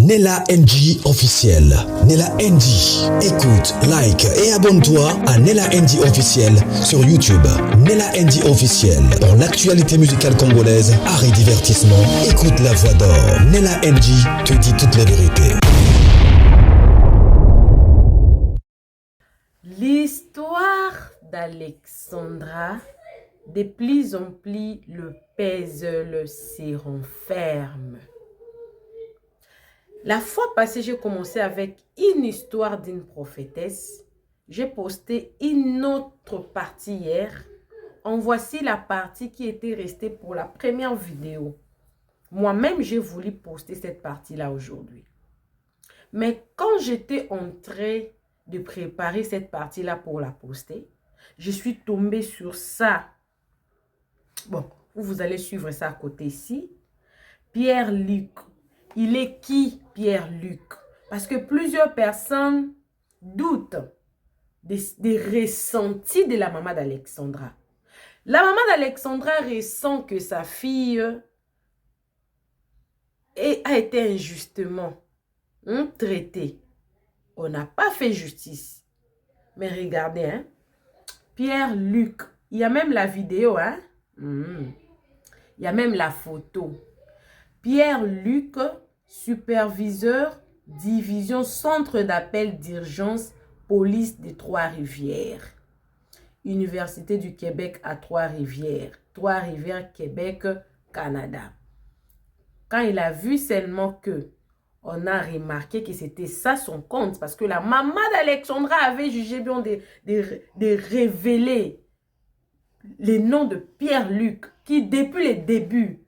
Nella NG officiel. Nella NG. Écoute, like et abonne-toi à Nella NG officiel sur YouTube. Nella NG officiel. Pour l'actualité musicale congolaise, art et divertissement, écoute la voix d'or. Nella NG te dit toute la vérité. L'histoire d'Alexandra, de plus en plus le puzzle se renferme. La fois passée, j'ai commencé avec une histoire d'une prophétesse. J'ai posté une autre partie hier. En voici la partie qui était restée pour la première vidéo. Moi-même, j'ai voulu poster cette partie-là aujourd'hui. Mais quand j'étais en train de préparer cette partie-là pour la poster, je suis tombée sur ça. Bon, vous allez suivre ça à côté ici. Pierre-Luc. Il est qui, Pierre-Luc? Parce que plusieurs personnes doutent des ressentis de la maman d'Alexandra. La maman d'Alexandra ressent que sa fille a été injustement traitée. On n'a pas fait justice. Mais regardez, hein? Pierre-Luc, il y a même la vidéo, hein? Il y a même la photo. Pierre-Luc, superviseur, division centre d'appel d'urgence, police de Trois-Rivières. Université du Québec à Trois-Rivières. Trois-Rivières, Québec, Canada. Quand il a vu seulement que on a remarqué que c'était ça son compte, parce que la maman d'Alexandra avait jugé bien de révéler les noms de Pierre-Luc, qui depuis les débuts,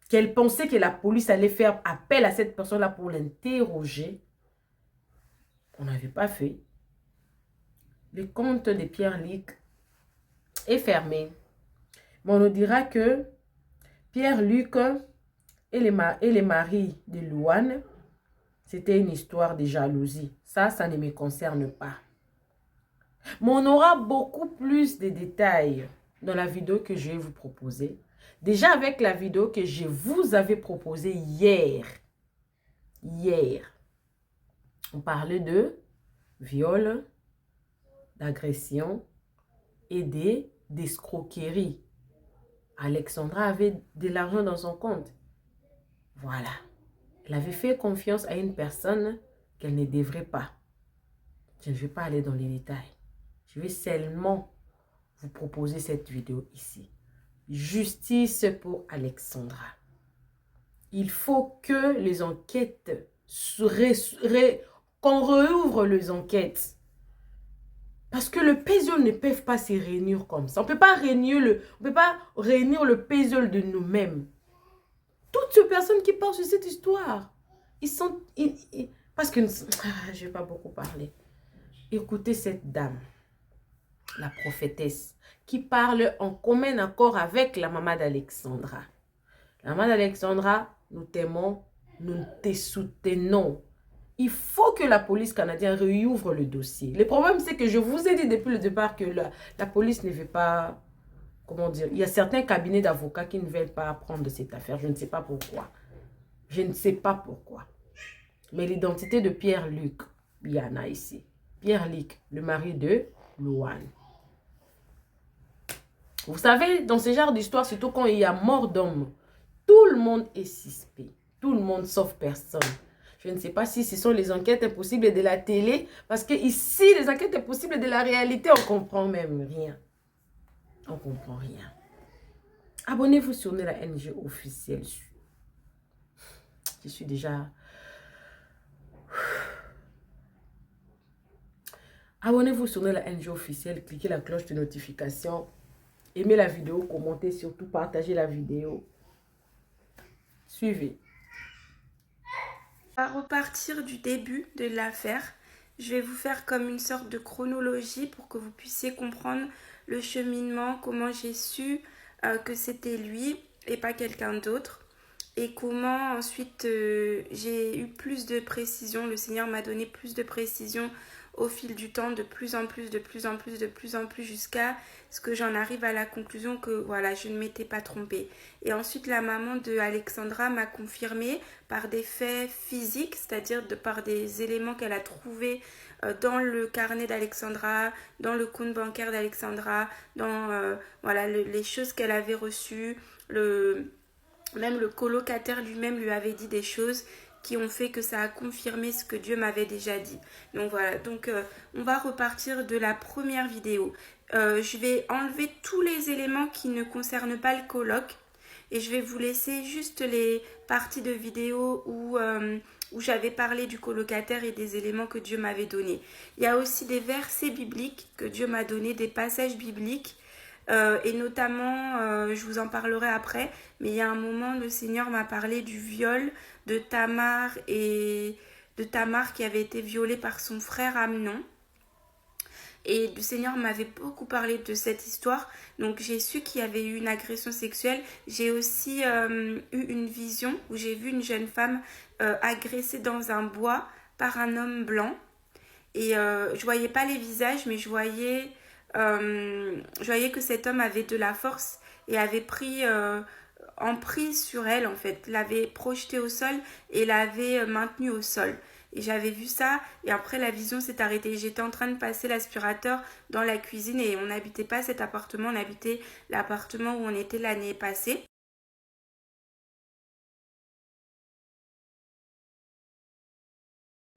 qu'elle pensait que la police allait faire appel à cette personne-là pour l'interroger, on n'avait pas fait. Le compte de Pierre-Luc est fermé. Mais on nous dira que Pierre-Luc et les maris de Louane, c'était une histoire de jalousie. Ça ne me concerne pas. Mais on aura beaucoup plus de détails dans la vidéo que je vais vous proposer. Déjà avec la vidéo que je vous avais proposée hier. On parlait de viol, d'agression et d'escroquerie. Alexandra avait de l'argent dans son compte. Voilà. Elle avait fait confiance à une personne qu'elle ne devrait pas. Je ne vais pas aller dans les détails. Je vais seulement vous proposer cette vidéo ici. Justice pour Alexandra. Il faut que les enquêtes, qu'on rouvre les enquêtes. Parce que le puzzle ne peut pas se réunir comme ça. On ne peut pas réunir le puzzle de nous-mêmes. Toutes ces personnes qui parlent sur cette histoire, parce que je ne vais pas beaucoup parler. Écoutez cette dame, la prophétesse, qui parle en commun accord avec la maman d'Alexandra. La maman d'Alexandra, nous t'aimons, nous te soutenons. Il faut que la police canadienne réouvre le dossier. Le problème, c'est que je vous ai dit depuis le départ que la police ne veut pas, comment dire, il y a certains cabinets d'avocats qui ne veulent pas prendre cette affaire. Je ne sais pas pourquoi. Je ne sais pas pourquoi. Mais l'identité de Pierre-Luc, il y en a ici. Pierre-Luc, le mari de Louane. Vous savez, dans ce genre d'histoire, surtout quand il y a mort d'homme, tout le monde est suspect. Tout le monde sauf personne. Je ne sais pas si ce sont les enquêtes impossibles de la télé. Parce que ici, les enquêtes impossibles de la réalité, on ne comprend même rien. On ne comprend rien. Abonnez-vous sur la NG officielle. Je suis déjà... Abonnez-vous sur la NG officielle. Cliquez la cloche de notification. Aimez la vidéo. Commentez surtout. Partagez la vidéo. Suivez. À repartir du début de l'affaire, je vais vous faire comme une sorte de chronologie pour que vous puissiez comprendre le cheminement, comment j'ai su que c'était lui et pas quelqu'un d'autre, et comment ensuite j'ai eu plus de précision, le Seigneur m'a donné plus de précision au fil du temps de plus en plus, jusqu'à ce que j'en arrive à la conclusion que voilà, je ne m'étais pas trompée. Et ensuite, la maman de Alexandra m'a confirmé par des faits physiques, c'est-à-dire par des éléments qu'elle a trouvés dans le carnet d'Alexandra, dans le compte bancaire d'Alexandra, dans les choses qu'elle avait reçues. Même le colocataire lui-même lui avait dit des choses qui ont fait que ça a confirmé ce que Dieu m'avait déjà dit. Donc voilà, on va repartir de la première vidéo. Je vais enlever tous les éléments qui ne concernent pas le coloc et je vais vous laisser juste les parties de vidéo où j'avais parlé du colocataire et des éléments que Dieu m'avait donnés. Il y a aussi des versets bibliques que Dieu m'a donnés, des passages bibliques. Et notamment, je vous en parlerai après, mais il y a un moment, le Seigneur m'a parlé du viol de Tamar qui avait été violée par son frère Amnon. Et le Seigneur m'avait beaucoup parlé de cette histoire, donc j'ai su qu'il y avait eu une agression sexuelle. J'ai aussi eu une vision où j'ai vu une jeune femme agressée dans un bois par un homme blanc. Et je voyais pas les visages, mais je voyais que cet homme avait de la force et avait pris emprise sur elle en fait, l'avait projetée au sol et l'avait maintenue au sol. Et j'avais vu ça et après la vision s'est arrêtée. J'étais en train de passer l'aspirateur dans la cuisine et on n'habitait pas cet appartement, on habitait l'appartement où on était l'année passée.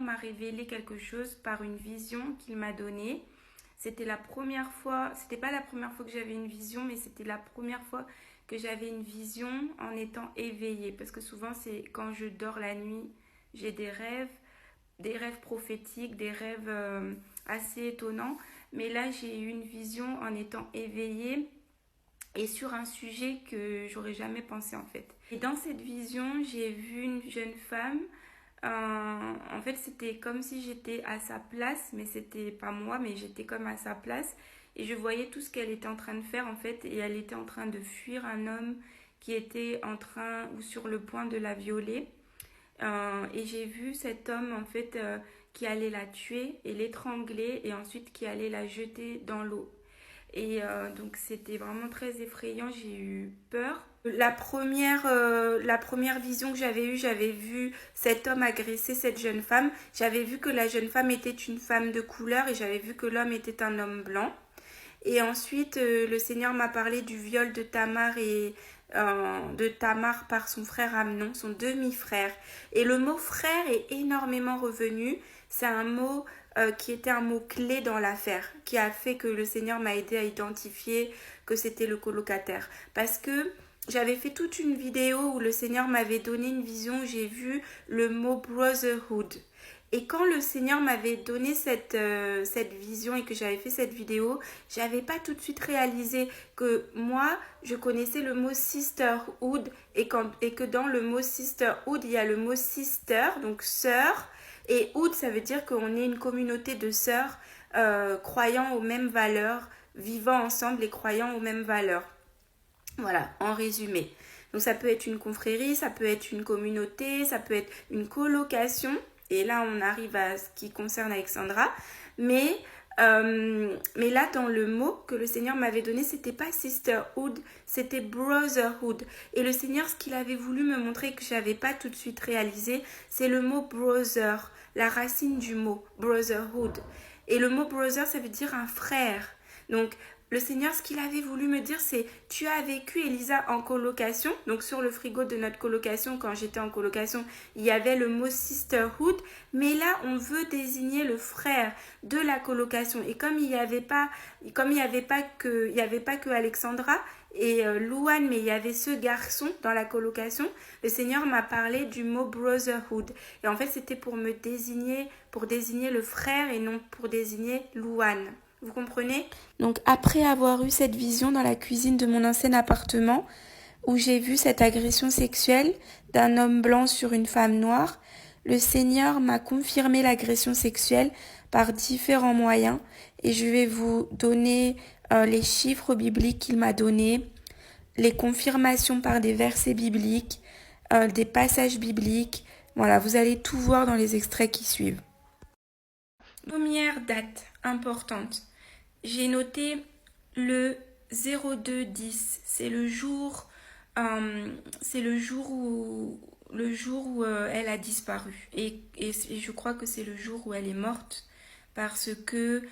On m'a révélé quelque chose par une vision qu'il m'a donnée. C'était la première fois, c'était pas la première fois que j'avais une vision, mais c'était la première fois que j'avais une vision en étant éveillée. Parce que souvent, c'est quand je dors la nuit, j'ai des rêves prophétiques, des rêves assez étonnants. Mais là, j'ai eu une vision en étant éveillée et sur un sujet que j'aurais jamais pensé en fait. Et dans cette vision, j'ai vu une jeune femme. En fait, c'était comme si j'étais à sa place, mais c'était pas moi, mais j'étais comme à sa place. Et je voyais tout ce qu'elle était en train de faire en fait. Et elle était en train de fuir un homme qui était en train ou sur le point de la violer. Et j'ai vu cet homme en fait qui allait la tuer et l'étrangler et ensuite qui allait la jeter dans l'eau. Et donc c'était vraiment très effrayant, j'ai eu peur. La première vision que j'avais vu cet homme agresser cette jeune femme. J'avais vu que la jeune femme était une femme de couleur et j'avais vu que l'homme était un homme blanc. Et ensuite, le Seigneur m'a parlé du viol de Tamar par son frère Amnon, son demi-frère. Et le mot frère est énormément revenu. C'est un mot qui était un mot clé dans l'affaire, qui a fait que le Seigneur m'a aidé à identifier que c'était le colocataire. Parce que j'avais fait toute une vidéo où le Seigneur m'avait donné une vision où j'ai vu le mot brotherhood. Et quand le Seigneur m'avait donné cette vision et que j'avais fait cette vidéo, j'avais pas tout de suite réalisé que moi, je connaissais le mot sisterhood et que dans le mot sisterhood, il y a le mot sister, donc sœur, et hood, ça veut dire qu'on est une communauté de sœurs croyant aux mêmes valeurs, vivant ensemble et croyant aux mêmes valeurs. Voilà, en résumé. Donc ça peut être une confrérie, ça peut être une communauté, ça peut être une colocation. Et là, on arrive à ce qui concerne Alexandra. Mais là, dans le mot que le Seigneur m'avait donné, c'était pas sisterhood, c'était brotherhood. Et le Seigneur, ce qu'il avait voulu me montrer que j'avais pas tout de suite réalisé, c'est le mot brother, la racine du mot brotherhood. Et le mot brother, ça veut dire un frère. Donc, le Seigneur, ce qu'il avait voulu me dire, c'est « Tu as vécu, Elisa, en colocation ». Donc, sur le frigo de notre colocation, quand j'étais en colocation, il y avait le mot « sisterhood ». Mais là, on veut désigner le frère de la colocation. Et comme il n'y avait pas que Alexandra et Louane, mais il y avait ce garçon dans la colocation, le Seigneur m'a parlé du mot « brotherhood ». Et en fait, c'était pour désigner le frère et non pour désigner Louane. Vous comprenez? Donc après avoir eu cette vision dans la cuisine de mon ancien appartement, où j'ai vu cette agression sexuelle d'un homme blanc sur une femme noire, le Seigneur m'a confirmé l'agression sexuelle par différents moyens et je vais vous donner les chiffres bibliques qu'il m'a donnés, les confirmations par des versets bibliques, des passages bibliques. Voilà, vous allez tout voir dans les extraits qui suivent. Première date importante, j'ai noté le 02-10. C'est le jour où elle a disparu. Et je crois que c'est le jour où elle est morte parce que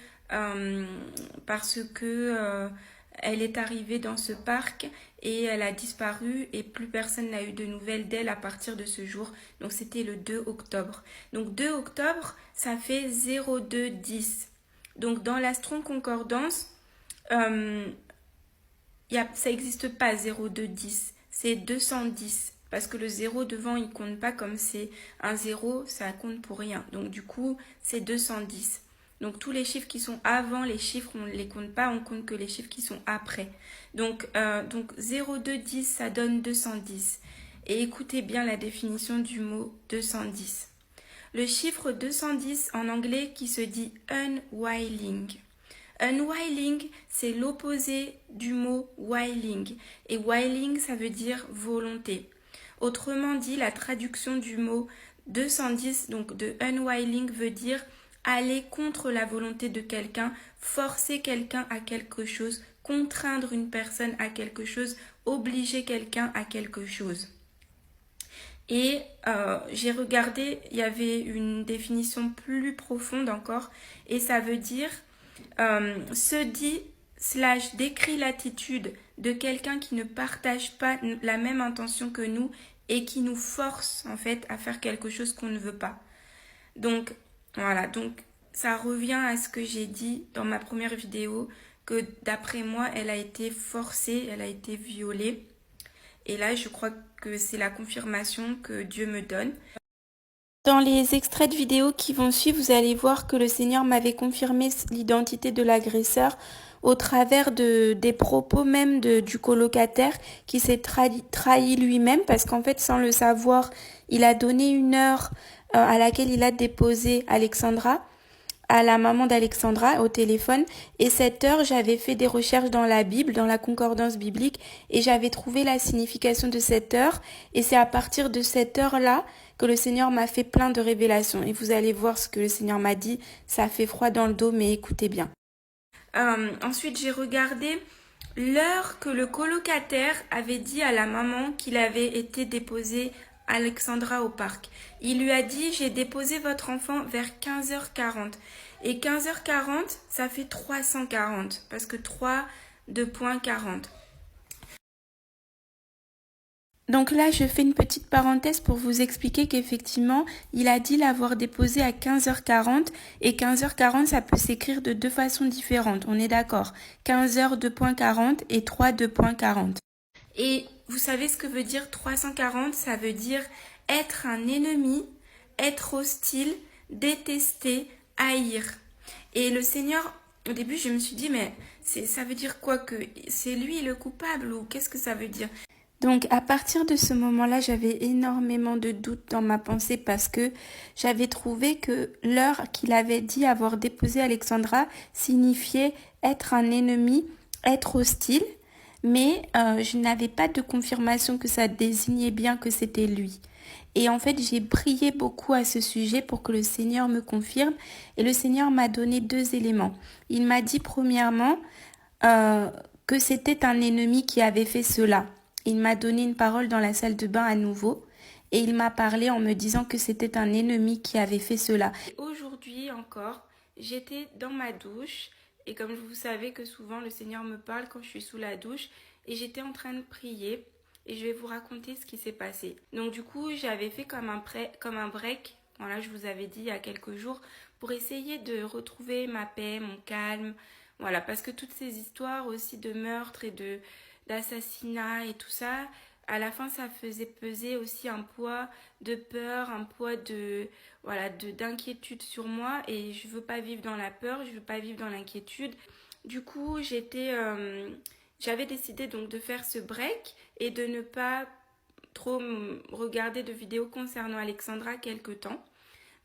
elle est arrivée dans ce parc et elle a disparu et plus personne n'a eu de nouvelles d'elle à partir de ce jour. Donc c'était le 2 octobre. Donc 2 octobre, ça fait 02-10. Donc dans l'Astron Concordance, ça n'existe pas 02-10, c'est 210. Parce que le 0 devant, il compte pas comme c'est un 0, ça compte pour rien. Donc du coup, c'est 210. Donc tous les chiffres qui sont avant les chiffres, on ne les compte pas, on compte que les chiffres qui sont après. Donc 0210, ça donne 210. Et écoutez bien la définition du mot 210. Le chiffre 210 en anglais qui se dit unwilling. Unwilling, c'est l'opposé du mot willing. Et willing, ça veut dire volonté. Autrement dit, la traduction du mot 210, donc de unwilling, veut dire aller contre la volonté de quelqu'un, forcer quelqu'un à quelque chose, contraindre une personne à quelque chose, obliger quelqu'un à quelque chose. Et j'ai regardé, il y avait une définition plus profonde encore, et ça veut dire se dit / décrit l'attitude de quelqu'un qui ne partage pas la même intention que nous et qui nous force en fait à faire quelque chose qu'on ne veut pas. Donc voilà, donc ça revient à ce que j'ai dit dans ma première vidéo, que d'après moi, elle a été forcée, elle a été violée. Et là, je crois que c'est la confirmation que Dieu me donne. Dans les extraits de vidéos qui vont suivre, vous allez voir que le Seigneur m'avait confirmé l'identité de l'agresseur au travers des propos même du colocataire qui s'est trahi lui-même parce qu'en fait, sans le savoir, il a donné une heure à laquelle il a déposé Alexandra, à la maman d'Alexandra au téléphone. Et cette heure, j'avais fait des recherches dans la Bible, dans la concordance biblique, et j'avais trouvé la signification de cette heure. Et c'est à partir de cette heure-là que le Seigneur m'a fait plein de révélations. Et vous allez voir ce que le Seigneur m'a dit. Ça fait froid dans le dos, mais écoutez bien. Ensuite, j'ai regardé l'heure que le colocataire avait dit à la maman qu'il avait été déposé Alexandra au parc. Il lui a dit, j'ai déposé votre enfant vers 15h40. Et 15h40, ça fait 340, parce que 3, 2.40. Donc là, je fais une petite parenthèse pour vous expliquer qu'effectivement, il a dit l'avoir déposé à 15h40 et 15h40, ça peut s'écrire de deux façons différentes. On est d'accord. 15h 2.40 et 3 2.40. Et vous savez ce que veut dire 340? Ça veut dire être un ennemi, être hostile, détester, haïr. Et le Seigneur, au début, je me suis dit, mais ça veut dire quoi, que c'est lui le coupable, ou qu'est-ce que ça veut dire? Donc à partir de ce moment-là, j'avais énormément de doutes dans ma pensée parce que j'avais trouvé que l'heure qu'il avait dit avoir déposé Alexandra signifiait être un ennemi, être hostile, mais je n'avais pas de confirmation que ça désignait bien que c'était lui. Et en fait, j'ai prié beaucoup à ce sujet pour que le Seigneur me confirme. Et le Seigneur m'a donné 2 éléments. Il m'a dit premièrement que c'était un ennemi qui avait fait cela. Il m'a donné une parole dans la salle de bain à nouveau. Et il m'a parlé en me disant que c'était un ennemi qui avait fait cela. Aujourd'hui encore, j'étais dans ma douche. Et comme vous savez que souvent le Seigneur me parle quand je suis sous la douche. Et j'étais en train de prier. Et je vais vous raconter ce qui s'est passé. Donc du coup, j'avais fait comme un break. Voilà, je vous avais dit il y a quelques jours. Pour essayer de retrouver ma paix, mon calme. Voilà, parce que toutes ces histoires aussi de meurtre et d'assassinat et tout ça, à la fin, ça faisait peser aussi un poids de peur, un poids d'inquiétude sur moi. Et je veux pas vivre dans la peur, je veux pas vivre dans l'inquiétude. Du coup, j'avais décidé donc de faire ce break et de ne pas trop regarder de vidéos concernant Alexandra quelque temps.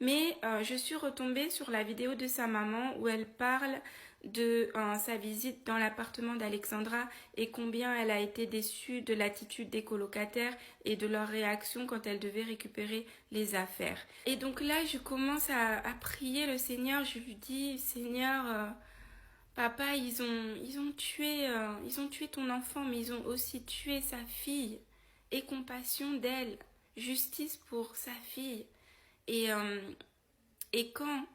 Mais je suis retombée sur la vidéo de sa maman où elle parle de sa visite dans l'appartement d'Alexandra et combien elle a été déçue de l'attitude des colocataires et de leur réaction quand elle devait récupérer les affaires. Et donc là, je commence à prier le Seigneur. Je lui dis, Seigneur, papa, ils ont tué ton enfant, mais ils ont aussi tué sa fille. Aie compassion d'elle, justice pour sa fille. Et quand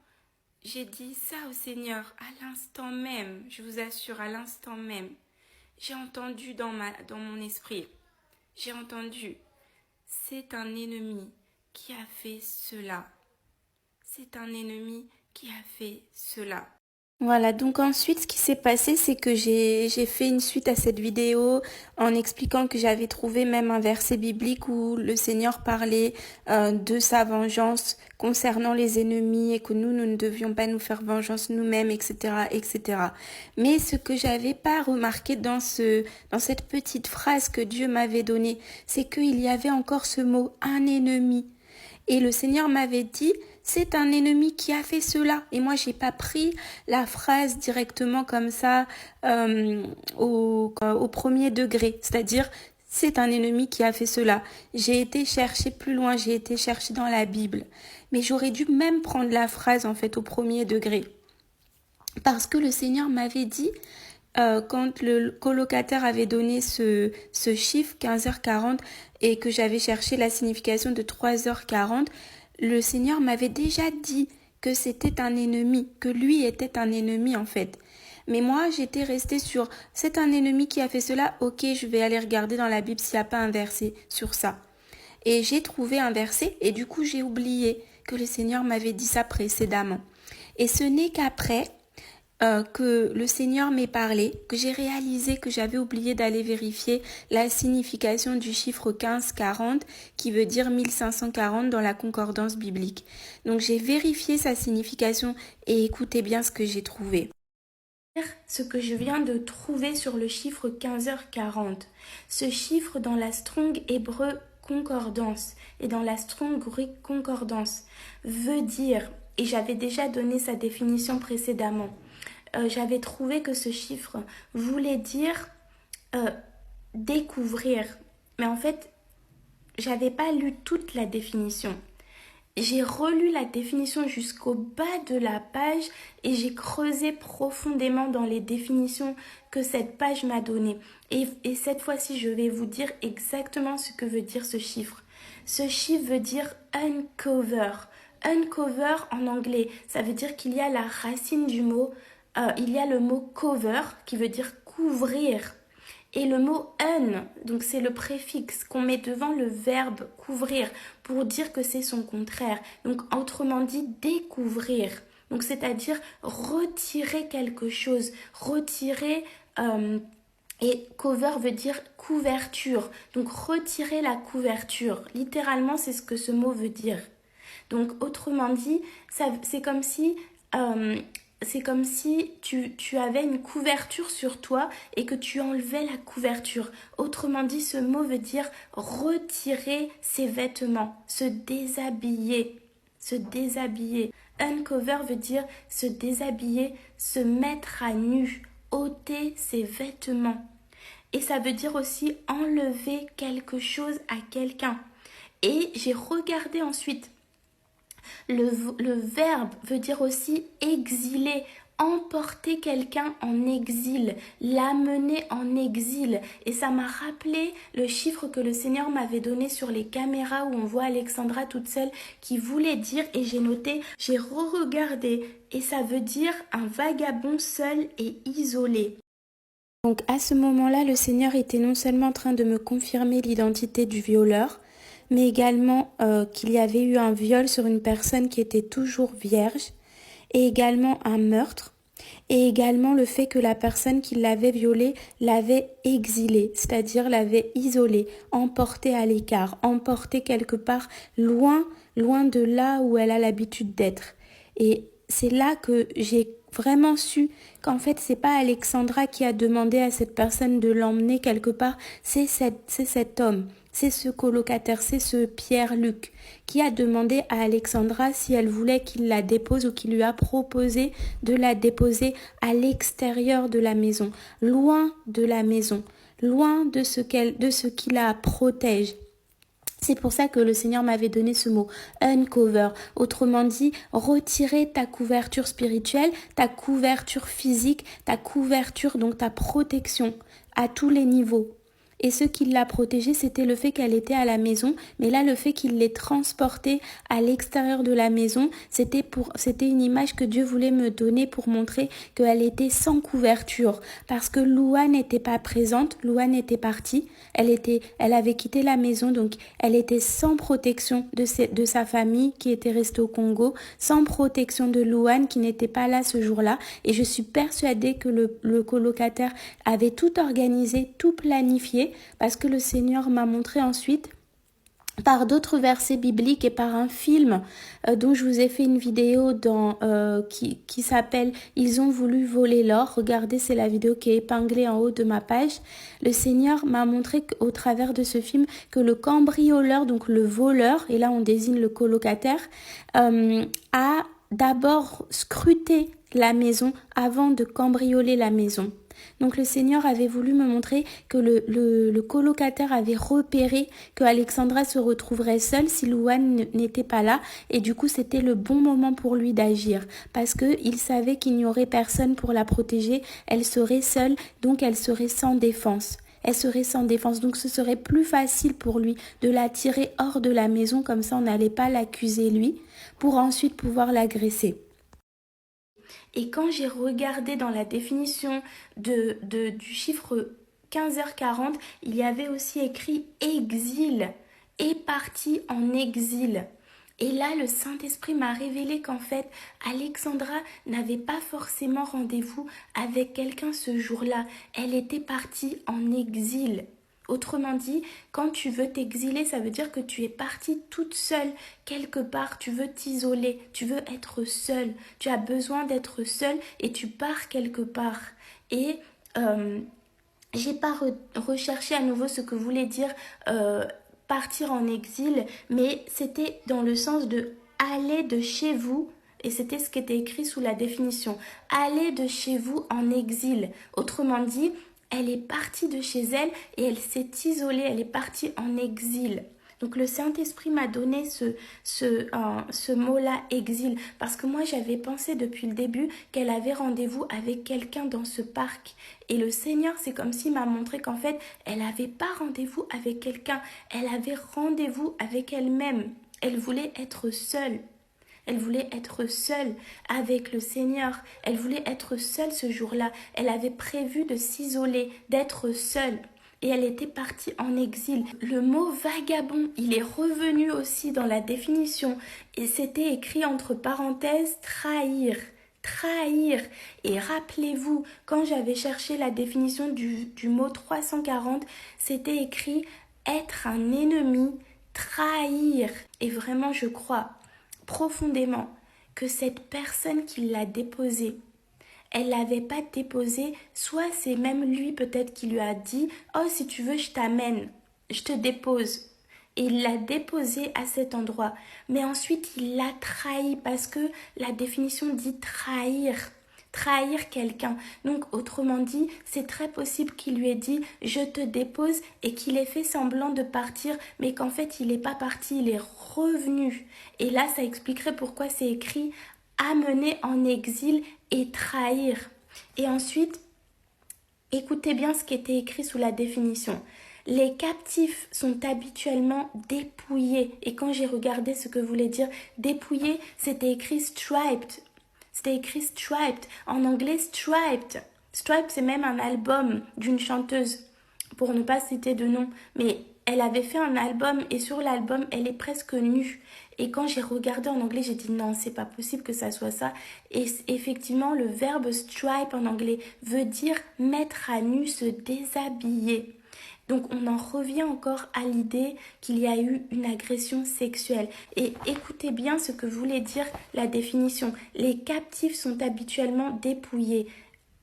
j'ai dit ça au Seigneur, à l'instant même, je vous assure, à l'instant même, j'ai entendu dans mon esprit, j'ai entendu, c'est un ennemi qui a fait cela. C'est un ennemi qui a fait cela. Voilà, donc ensuite, ce qui s'est passé, c'est que j'ai fait une suite à cette vidéo en expliquant que j'avais trouvé même un verset biblique où le Seigneur parlait de sa vengeance concernant les ennemis et que nous ne devions pas nous faire vengeance nous-mêmes, etc., etc. Mais ce que j'avais pas remarqué dans cette petite phrase que Dieu m'avait donnée, c'est qu'il y avait encore ce mot « un ennemi ». Et le Seigneur m'avait dit, c'est un ennemi qui a fait cela. Et moi, j'ai pas pris la phrase directement comme ça au premier degré. C'est-à-dire, c'est un ennemi qui a fait cela. J'ai été chercher plus loin, j'ai été chercher dans la Bible. Mais j'aurais dû même prendre la phrase en fait au premier degré. Parce que le Seigneur m'avait dit, quand le colocataire avait donné ce chiffre 15h40 et que j'avais cherché la signification de 3h40, le Seigneur m'avait déjà dit que c'était un ennemi, que lui était un ennemi en fait. Mais moi, j'étais restée sur « c'est un ennemi qui a fait cela, ok, je vais aller regarder dans la Bible s'il n'y a pas un verset sur ça. » Et j'ai trouvé un verset et du coup, j'ai oublié que le Seigneur m'avait dit ça précédemment. Et ce n'est qu'après que le Seigneur m'ait parlé, que j'ai réalisé que j'avais oublié d'aller vérifier la signification du chiffre 1540 qui veut dire 1540 dans la concordance biblique. Donc j'ai vérifié sa signification et écoutez bien ce que j'ai trouvé. Ce que je viens de trouver sur le chiffre 15h40. Ce chiffre dans la Strong Hébreu Concordance et dans la Strong Greek Concordance veut dire, et j'avais déjà donné sa définition précédemment, j'avais trouvé que ce chiffre voulait dire découvrir. Mais en fait, j'avais pas lu toute la définition. J'ai relu la définition jusqu'au bas de la page et j'ai creusé profondément dans les définitions que cette page m'a données. Et cette fois-ci, je vais vous dire exactement ce que veut dire ce chiffre. Ce chiffre veut dire uncover. Uncover en anglais, ça veut dire qu'il y a la racine du mot. Il y a le mot cover qui veut dire couvrir et le mot un, donc c'est le préfixe qu'on met devant le verbe couvrir pour dire que c'est son contraire. Donc autrement dit découvrir. Donc c'est-à-dire retirer quelque chose, retirer et cover veut dire couverture. Donc retirer la couverture. Littéralement c'est ce que ce mot veut dire. Donc autrement dit, c'est comme si tu avais une couverture sur toi et que tu enlevais la couverture. Autrement dit, ce mot veut dire retirer ses vêtements, se déshabiller, se déshabiller. Uncover veut dire se déshabiller, se mettre à nu, ôter ses vêtements. Et ça veut dire aussi enlever quelque chose à quelqu'un. Et j'ai regardé ensuite. Le verbe veut dire aussi exiler, emporter quelqu'un en exil, l'amener en exil. Et ça m'a rappelé le chiffre que le Seigneur m'avait donné sur les caméras où on voit Alexandra toute seule qui voulait dire, et j'ai noté, j'ai re-regardé, et ça veut dire un vagabond seul et isolé. Donc à ce moment-là, le Seigneur était non seulement en train de me confirmer l'identité du violeur, mais également qu'il y avait eu un viol sur une personne qui était toujours vierge, et également un meurtre, et également le fait que la personne qui l'avait violée l'avait exilée, c'est-à-dire l'avait isolée, emportée à l'écart, emportée quelque part loin de là où elle a l'habitude d'être. Et c'est là que j'ai vraiment su qu'en fait c'est pas Alexandra qui a demandé à cette personne de l'emmener quelque part, c'est cet homme. C'est ce colocataire, c'est ce Pierre-Luc qui a demandé à Alexandra si elle voulait qu'il la dépose ou qui lui a proposé de la déposer à l'extérieur de la maison, loin de la maison, loin de ce qui la protège. C'est pour ça que le Seigneur m'avait donné ce mot, uncover. Autrement dit, retirer ta couverture spirituelle, ta couverture physique, ta couverture, donc ta protection à tous les niveaux. Et ce qui l'a protégée, c'était le fait qu'elle était à la maison. Mais là, le fait qu'il l'ait transportée à l'extérieur de la maison, c'était une image que Dieu voulait me donner pour montrer qu'elle était sans couverture. Parce que Louane n'était pas présente, Louane était partie. Elle avait quitté la maison, donc elle était sans protection de sa famille qui était restée au Congo, sans protection de Louane qui n'était pas là ce jour-là. Et je suis persuadée que le colocataire avait tout organisé, tout planifié, parce que le Seigneur m'a montré ensuite par d'autres versets bibliques et par un film dont je vous ai fait une vidéo qui s'appelle « Ils ont voulu voler l'or ». Regardez, c'est la vidéo qui est épinglée en haut de ma page. Le Seigneur m'a montré au travers de ce film que le cambrioleur, donc le voleur, et là on désigne le colocataire, a d'abord scruté la maison avant de cambrioler la maison. Donc le Seigneur avait voulu me montrer que le colocataire avait repéré que Alexandra se retrouverait seule si Louane n'était pas là, et du coup c'était le bon moment pour lui d'agir parce qu'il savait qu'il n'y aurait personne pour la protéger, elle serait seule, donc elle serait sans défense. Elle serait sans défense, donc ce serait plus facile pour lui de la tirer hors de la maison, comme ça on n'allait pas l'accuser lui, pour ensuite pouvoir l'agresser. Et quand j'ai regardé dans la définition du chiffre 15h40, il y avait aussi écrit exil, est parti en exil. Et là, le Saint-Esprit m'a révélé qu'en fait, Alexandra n'avait pas forcément rendez-vous avec quelqu'un ce jour-là. Elle était partie en exil. Autrement dit, quand tu veux t'exiler, ça veut dire que tu es partie toute seule quelque part, tu veux t'isoler, tu veux être seule, tu as besoin d'être seule et tu pars quelque part. Et j'ai pas recherché à nouveau ce que voulait dire partir en exil, mais c'était dans le sens de aller de chez vous. Et c'était ce qui était écrit sous la définition. Aller de chez vous en exil. Autrement dit, elle est partie de chez elle et elle s'est isolée, elle est partie en exil. Donc le Saint-Esprit m'a donné ce mot-là, exil, parce que moi j'avais pensé depuis le début qu'elle avait rendez-vous avec quelqu'un dans ce parc. Et le Seigneur, c'est comme s'il m'a montré qu'en fait, elle n'avait pas rendez-vous avec quelqu'un, elle avait rendez-vous avec elle-même. Elle voulait être seule. Elle voulait être seule avec le Seigneur. Elle voulait être seule ce jour-là. Elle avait prévu de s'isoler, d'être seule. Et elle était partie en exil. Le mot vagabond, il est revenu aussi dans la définition. Et c'était écrit entre parenthèses trahir. Trahir. Et rappelez-vous, quand j'avais cherché la définition du mot 340, c'était écrit être un ennemi, trahir. Et vraiment, je crois profondément que cette personne qui l'a déposé, elle l'avait pas déposé, soit c'est même lui peut-être qui lui a dit « Oh, si tu veux, je t'amène, je te dépose ». Et il l'a déposé à cet endroit. Mais ensuite, il l'a trahi parce que la définition dit trahir. Trahir quelqu'un. Donc, autrement dit, c'est très possible qu'il lui ait dit « je te dépose » et qu'il ait fait semblant de partir, mais qu'en fait, il n'est pas parti, il est revenu. Et là, ça expliquerait pourquoi c'est écrit « amener en exil et trahir ». Et ensuite, écoutez bien ce qui était écrit sous la définition. Les captifs sont habituellement dépouillés. Et quand j'ai regardé ce que voulait dire dépouiller, c'était écrit striped. C'était écrit striped. En anglais, striped. Striped, c'est même un album d'une chanteuse, pour ne pas citer de nom. Mais elle avait fait un album et sur l'album, elle est presque nue. Et quand j'ai regardé en anglais, j'ai dit non, c'est pas possible que ça soit ça. Et effectivement, le verbe stripe en anglais veut dire mettre à nu, se déshabiller. Donc on en revient encore à l'idée qu'il y a eu une agression sexuelle. Et écoutez bien ce que voulait dire la définition. Les captifs sont habituellement dépouillés,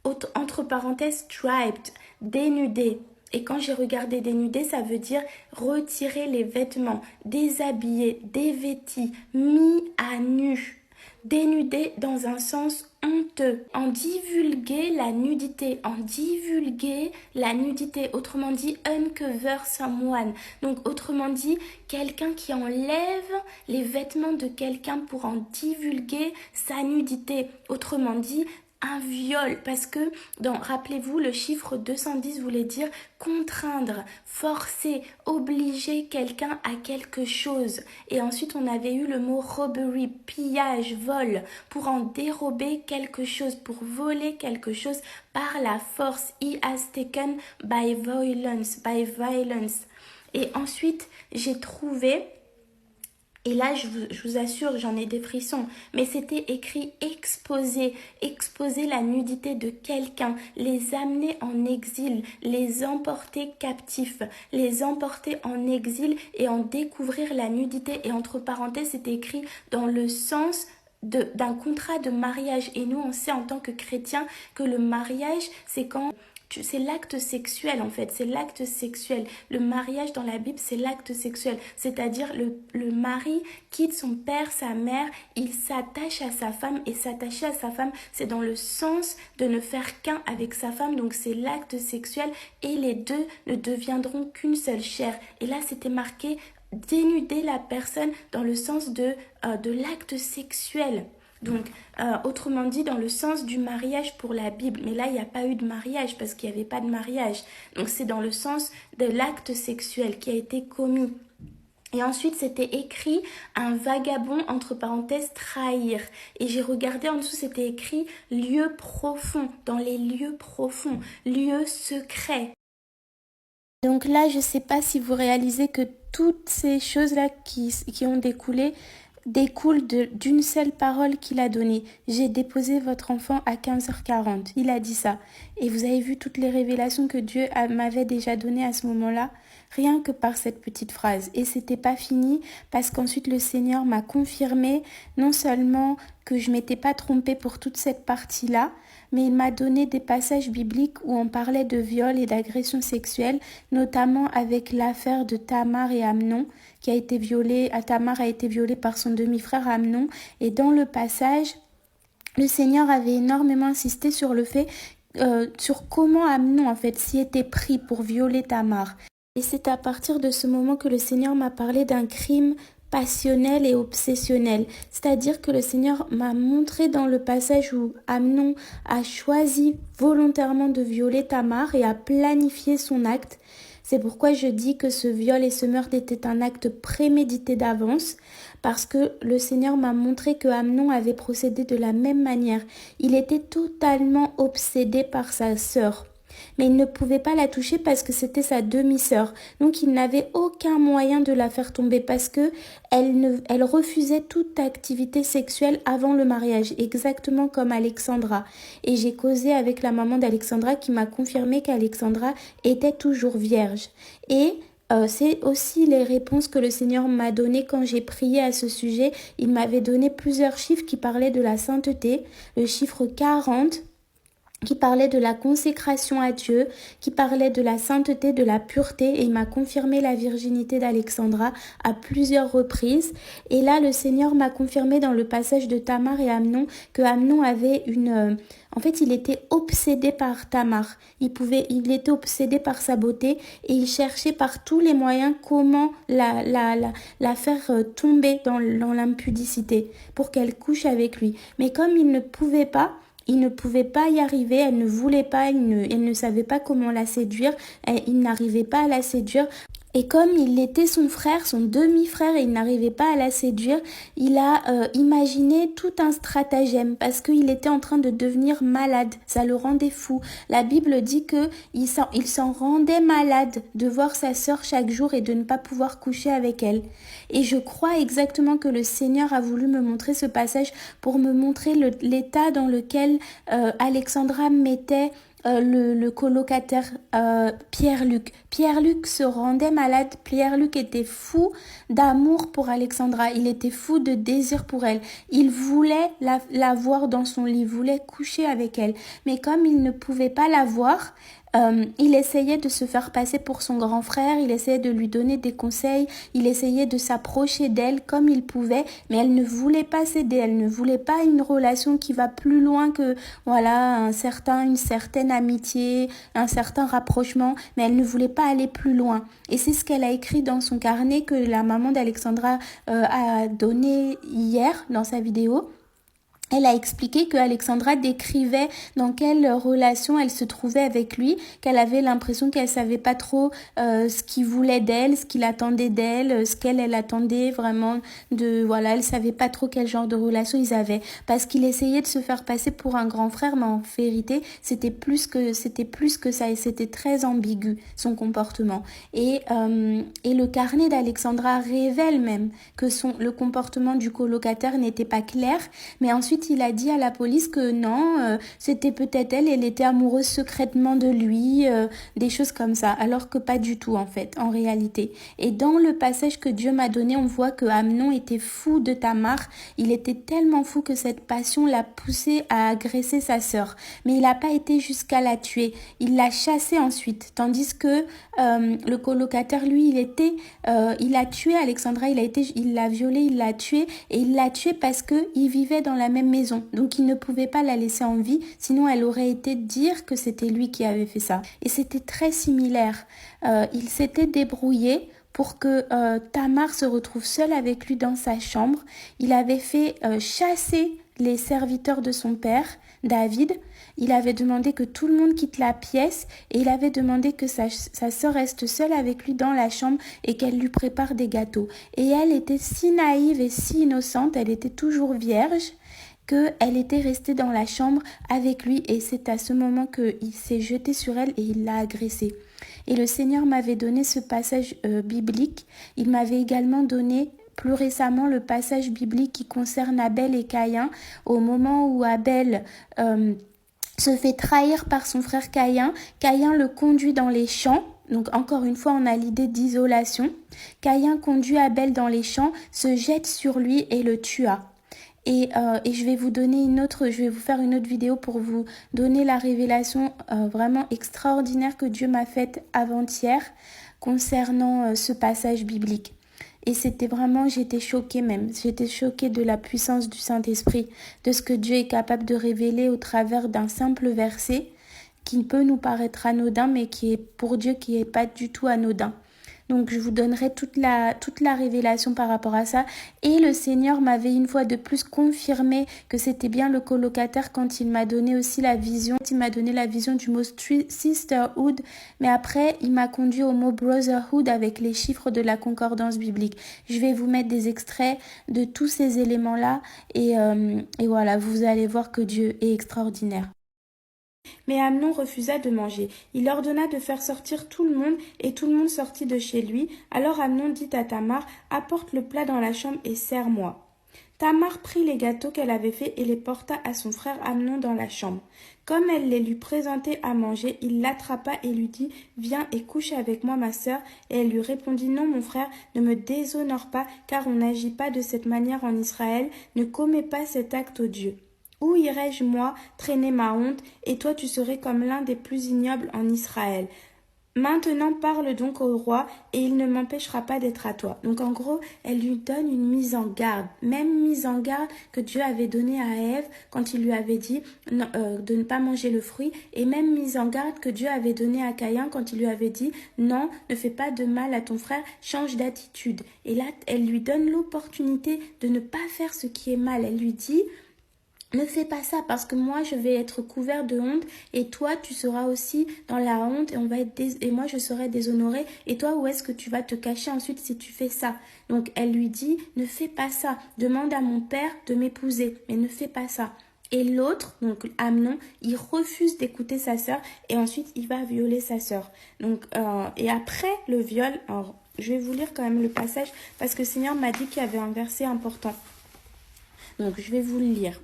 entre parenthèses striped, dénudés. Et quand j'ai regardé dénudé, ça veut dire retirer les vêtements, déshabiller, dévêtir, mis à nu. Dénudé dans un sens honteux. En divulguer la nudité. En divulguer la nudité. Autrement dit, uncover someone. Donc autrement dit, quelqu'un qui enlève les vêtements de quelqu'un pour en divulguer sa nudité. Autrement dit, un viol, parce que rappelez-vous, le chiffre 210 voulait dire contraindre, forcer, obliger quelqu'un à quelque chose. Et ensuite on avait eu le mot robbery, pillage, vol, pour en dérober quelque chose, pour voler quelque chose par la force. He has taken by violence, by violence. Et ensuite j'ai trouvé, et là, je vous assure, j'en ai des frissons. Mais c'était écrit exposer la nudité de quelqu'un, les amener en exil, les emporter captifs, les emporter en exil et en découvrir la nudité. Et entre parenthèses, c'était écrit dans le sens d'un contrat de mariage. Et nous, on sait en tant que chrétiens que le mariage, c'est quand... C'est l'acte sexuel en fait, c'est l'acte sexuel. Le mariage dans la Bible, c'est l'acte sexuel. C'est-à-dire le mari quitte son père, sa mère, il s'attache à sa femme et s'attacher à sa femme, c'est dans le sens de ne faire qu'un avec sa femme. Donc c'est l'acte sexuel et les deux ne deviendront qu'une seule chair. Et là, c'était marqué dénuder la personne dans le sens de l'acte sexuel. Donc, autrement dit, dans le sens du mariage pour la Bible. Mais là, il n'y a pas eu de mariage parce qu'il n'y avait pas de mariage. Donc, c'est dans le sens de l'acte sexuel qui a été commis. Et ensuite, c'était écrit un vagabond, entre parenthèses, trahir. Et j'ai regardé en dessous, c'était écrit lieu profond, dans les lieux profonds, lieu secret. Donc là, je ne sais pas si vous réalisez que toutes ces choses-là qui ont découle d'une seule parole qu'il a donnée. J'ai déposé votre enfant à 15h40. Il a dit ça. Et vous avez vu toutes les révélations que Dieu m'avait déjà données à ce moment-là, rien que par cette petite phrase. Et c'était pas fini parce qu'ensuite le Seigneur m'a confirmé non seulement que je m'étais pas trompée pour toute cette partie-là, mais il m'a donné des passages bibliques où on parlait de viol et d'agression sexuelle, notamment avec l'affaire de Tamar et Amnon, qui a été violée. Tamar a été violée par son demi-frère Amnon. Et dans le passage, le Seigneur avait énormément insisté sur le fait, sur comment Amnon en fait s'y était pris pour violer Tamar. Et c'est à partir de ce moment que le Seigneur m'a parlé d'un crime passionnel et obsessionnel. C'est-à-dire que le Seigneur m'a montré dans le passage où Amnon a choisi volontairement de violer Tamar et a planifié son acte. C'est pourquoi je dis que ce viol et ce meurtre était un acte prémédité d'avance, parce que le Seigneur m'a montré que Amnon avait procédé de la même manière. Il était totalement obsédé par sa sœur. Mais il ne pouvait pas la toucher parce que c'était sa demi-sœur. Donc il n'avait aucun moyen de la faire tomber parce que elle refusait toute activité sexuelle avant le mariage, exactement comme Alexandra. Et j'ai causé avec la maman d'Alexandra qui m'a confirmé qu'Alexandra était toujours vierge. Et c'est aussi les réponses que le Seigneur m'a données quand j'ai prié à ce sujet. Il m'avait donné plusieurs chiffres qui parlaient de la sainteté, le chiffre 40, qui parlait de la consécration à Dieu, qui parlait de la sainteté, de la pureté, et il m'a confirmé la virginité d'Alexandra à plusieurs reprises. Et là, le Seigneur m'a confirmé dans le passage de Tamar et Amnon que Amnon avait en fait, il était obsédé par Tamar. Il était obsédé par sa beauté et il cherchait par tous les moyens comment la faire tomber dans l'impudicité pour qu'elle couche avec lui. Mais comme il ne pouvait pas y arriver, elle ne voulait pas, elle ne savait pas comment la séduire, il n'arrivait pas à la séduire. Et comme il était son frère, son demi-frère, et il n'arrivait pas à la séduire, il a imaginé tout un stratagème parce qu'il était en train de devenir malade. Ça le rendait fou. La Bible dit qu'il s'en rendait malade de voir sa sœur chaque jour et de ne pas pouvoir coucher avec elle. Et je crois exactement que le Seigneur a voulu me montrer ce passage pour me montrer l'état dans lequel Alexandra mettait le colocataire Pierre-Luc. Pierre-Luc se rendait malade. Pierre-Luc était fou d'amour pour Alexandra. Il était fou de désir pour elle. Il voulait la voir dans son lit. Il voulait coucher avec elle. Mais comme il ne pouvait pas la voir, il essayait de se faire passer pour son grand frère, il essayait de lui donner des conseils, il essayait de s'approcher d'elle comme il pouvait, mais elle ne voulait pas céder, elle ne voulait pas une relation qui va plus loin que voilà une certaine amitié, un certain rapprochement, mais elle ne voulait pas aller plus loin. Et c'est ce qu'elle a écrit dans son carnet que la maman d'Alexandra a donné hier dans sa vidéo. Elle a expliqué que Alexandra décrivait dans quelle relation elle se trouvait avec lui, qu'elle avait l'impression qu'elle savait pas trop ce qu'il voulait d'elle, ce qu'il attendait d'elle, ce qu'elle attendait vraiment de voilà, elle savait pas trop quel genre de relation ils avaient parce qu'il essayait de se faire passer pour un grand frère, mais en vérité, c'était plus que ça et c'était très ambigu son comportement. Et le carnet d'Alexandra révèle même que le comportement du colocataire n'était pas clair, mais ensuite il a dit à la police que non, c'était peut-être elle était amoureuse secrètement de lui, des choses comme ça, alors que pas du tout en fait, en réalité. Et dans le passage que Dieu m'a donné, on voit que Amnon était fou de Tamar, il était tellement fou que cette passion l'a poussé à agresser sa sœur, mais il n'a pas été jusqu'à la tuer, il l'a chassée ensuite, tandis que le colocataire, lui, il a tué Alexandra, il l'a violée, il l'a tuée, et il l'a tuée parce qu'il vivait dans la même maison. Donc il ne pouvait pas la laisser en vie, sinon elle aurait été dire que c'était lui qui avait fait ça. Et c'était très similaire. Il s'était débrouillé pour que Tamar se retrouve seule avec lui dans sa chambre. Il avait fait chasser les serviteurs de son père, David. Il avait demandé que tout le monde quitte la pièce et il avait demandé que sa sœur reste seule avec lui dans la chambre et qu'elle lui prépare des gâteaux. Et elle était si naïve et si innocente, elle était toujours vierge, qu'elle était restée dans la chambre avec lui et c'est à ce moment qu'il s'est jeté sur elle et il l'a agressée. Et le Seigneur m'avait donné ce passage biblique. Il m'avait également donné plus récemment le passage biblique qui concerne Abel et Caïn, au moment où Abel se fait trahir par son frère Caïn. Caïn le conduit dans les champs. Donc encore une fois, on a l'idée d'isolation. Caïn conduit Abel dans les champs, se jette sur lui et le tua. Et je vais vous faire une autre vidéo pour vous donner la révélation vraiment extraordinaire que Dieu m'a faite avant-hier concernant ce passage biblique. Et c'était vraiment, j'étais choquée de la puissance du Saint-Esprit, de ce que Dieu est capable de révéler au travers d'un simple verset qui peut nous paraître anodin, mais qui est pour Dieu qui n'est pas du tout anodin. Donc je vous donnerai toute la révélation par rapport à ça. Et le Seigneur m'avait une fois de plus confirmé que c'était bien le colocataire quand il m'a donné aussi la vision. Il m'a donné la vision du mot sisterhood, mais après il m'a conduit au mot brotherhood avec les chiffres de la concordance biblique. Je vais vous mettre des extraits de tous ces éléments-là et voilà, vous allez voir que Dieu est extraordinaire. Mais Amnon refusa de manger. Il ordonna de faire sortir tout le monde, et tout le monde sortit de chez lui. Alors Amnon dit à Tamar, « Apporte le plat dans la chambre et sers-moi. » Tamar prit les gâteaux qu'elle avait faits et les porta à son frère Amnon dans la chambre. Comme elle les lui présentait à manger, il l'attrapa et lui dit, « Viens et couche avec moi, ma sœur. » Et elle lui répondit, « Non, mon frère, ne me déshonore pas, car on n'agit pas de cette manière en Israël. Ne commets pas cet acte odieux. Où irai-je, moi, traîner ma honte, et toi tu serais comme l'un des plus ignobles en Israël. Maintenant parle donc au roi, et il ne m'empêchera pas d'être à toi. » Donc en gros, elle lui donne une mise en garde, même mise en garde que Dieu avait donnée à Ève quand il lui avait dit de ne pas manger le fruit, et même mise en garde que Dieu avait donnée à Caïn quand il lui avait dit « Non, ne fais pas de mal à ton frère, change d'attitude. » Et là, elle lui donne l'opportunité de ne pas faire ce qui est mal. Elle lui dit « Ne fais pas ça parce que moi je vais être couvert de honte et toi tu seras aussi dans la honte et et moi je serai déshonorée et toi où est-ce que tu vas te cacher ensuite si tu fais ça ?» Donc elle lui dit « Ne fais pas ça, demande à mon père de m'épouser mais ne fais pas ça. » Et l'autre, donc Amnon, il refuse d'écouter sa sœur et ensuite il va violer sa sœur. Donc et après le viol, alors je vais vous lire quand même le passage parce que le Seigneur m'a dit qu'il y avait un verset important. Donc je vais vous le lire.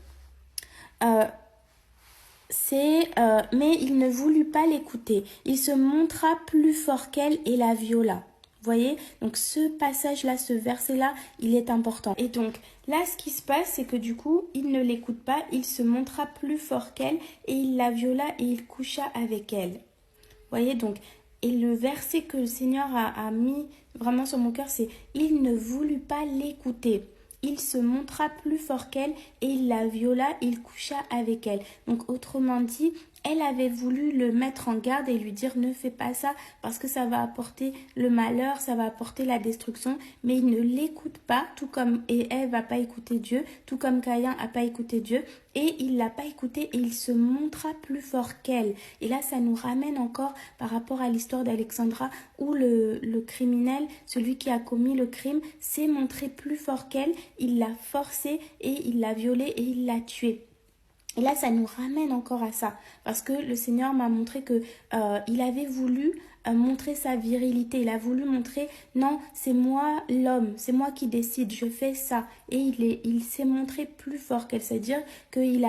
Mais il ne voulut pas l'écouter. Il se montra plus fort qu'elle et la viola. Voyez, donc ce passage-là, ce verset-là, il est important. Et donc là, ce qui se passe, c'est que du coup, il ne l'écoute pas, il se montra plus fort qu'elle et il la viola et il coucha avec elle. Voyez donc, et le verset que le Seigneur a mis vraiment sur mon cœur, c'est « Il ne voulut pas l'écouter ». Il se montra plus fort qu'elle et il la viola, il coucha avec elle. Donc autrement dit, elle avait voulu le mettre en garde et lui dire ne fais pas ça parce que ça va apporter le malheur, ça va apporter la destruction. Mais il ne l'écoute pas, tout comme et Ève n'a pas écouté Dieu, tout comme Caïn n'a pas écouté Dieu. Et il l'a pas écouté et il se montra plus fort qu'elle. Et là, ça nous ramène encore par rapport à l'histoire d'Alexandra où le criminel, celui qui a commis le crime, s'est montré plus fort qu'elle. Il l'a forcée et il l'a violée et il l'a tuée. Et là, ça nous ramène encore à ça, parce que le Seigneur m'a montré que il avait voulu montrer sa virilité. Il a voulu montrer, non, c'est moi l'homme, c'est moi qui décide, je fais ça. Et il s'est montré plus fort qu'elle, c'est-à-dire qu'il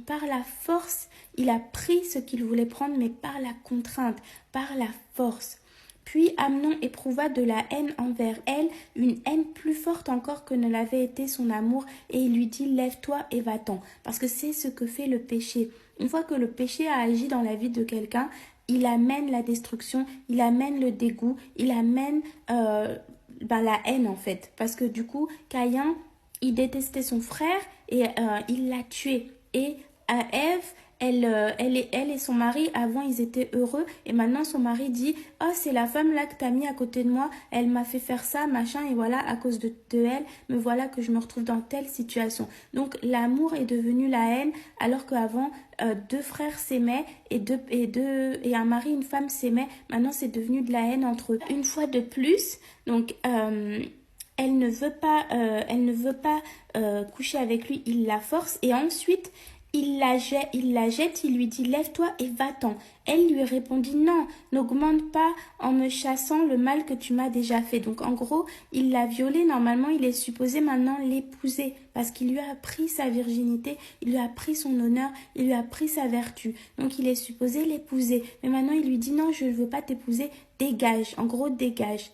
par la force, il a pris ce qu'il voulait prendre, mais par la contrainte, par la force. Puis Amnon éprouva de la haine envers elle, une haine plus forte encore que ne l'avait été son amour, et il lui dit « Lève-toi et va-t'en ». Parce que c'est ce que fait le péché. Une fois que le péché a agi dans la vie de quelqu'un, il amène la destruction, il amène le dégoût, il amène la haine en fait. Parce que du coup, Caïn, il détestait son frère et il l'a tué. Et à Ève, elle et son mari, avant, ils étaient heureux. Et maintenant, son mari dit « Oh, c'est la femme là que t'as mis à côté de moi. Elle m'a fait faire ça, machin. Et voilà, à cause de elle, me voilà que je me retrouve dans telle situation. » Donc, l'amour est devenu la haine, alors qu'avant, deux frères s'aimaient et un mari et une femme s'aimaient. Maintenant, c'est devenu de la haine entre eux. Une fois de plus, donc... elle ne veut pas coucher avec lui, il la force et ensuite il la jette, il lui dit lève-toi et va-t'en. Elle lui répondit non, n'augmente pas en me chassant le mal que tu m'as déjà fait. Donc en gros, il l'a violée, normalement il est supposé maintenant l'épouser parce qu'il lui a pris sa virginité, il lui a pris son honneur, il lui a pris sa vertu. Donc il est supposé l'épouser. Mais maintenant il lui dit non, je ne veux pas t'épouser, dégage, en gros dégage.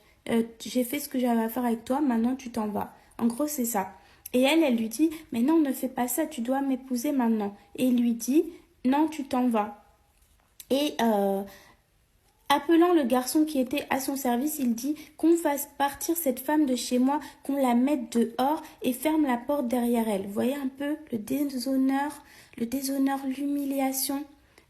J'ai fait ce que j'avais à faire avec toi, maintenant tu t'en vas. En gros, c'est ça. Et elle lui dit, mais non, ne fais pas ça, tu dois m'épouser maintenant. Et il lui dit, non, tu t'en vas. Et appelant le garçon qui était à son service, il dit qu'on fasse partir cette femme de chez moi, qu'on la mette dehors et ferme la porte derrière elle. Vous voyez un peu le déshonneur, l'humiliation.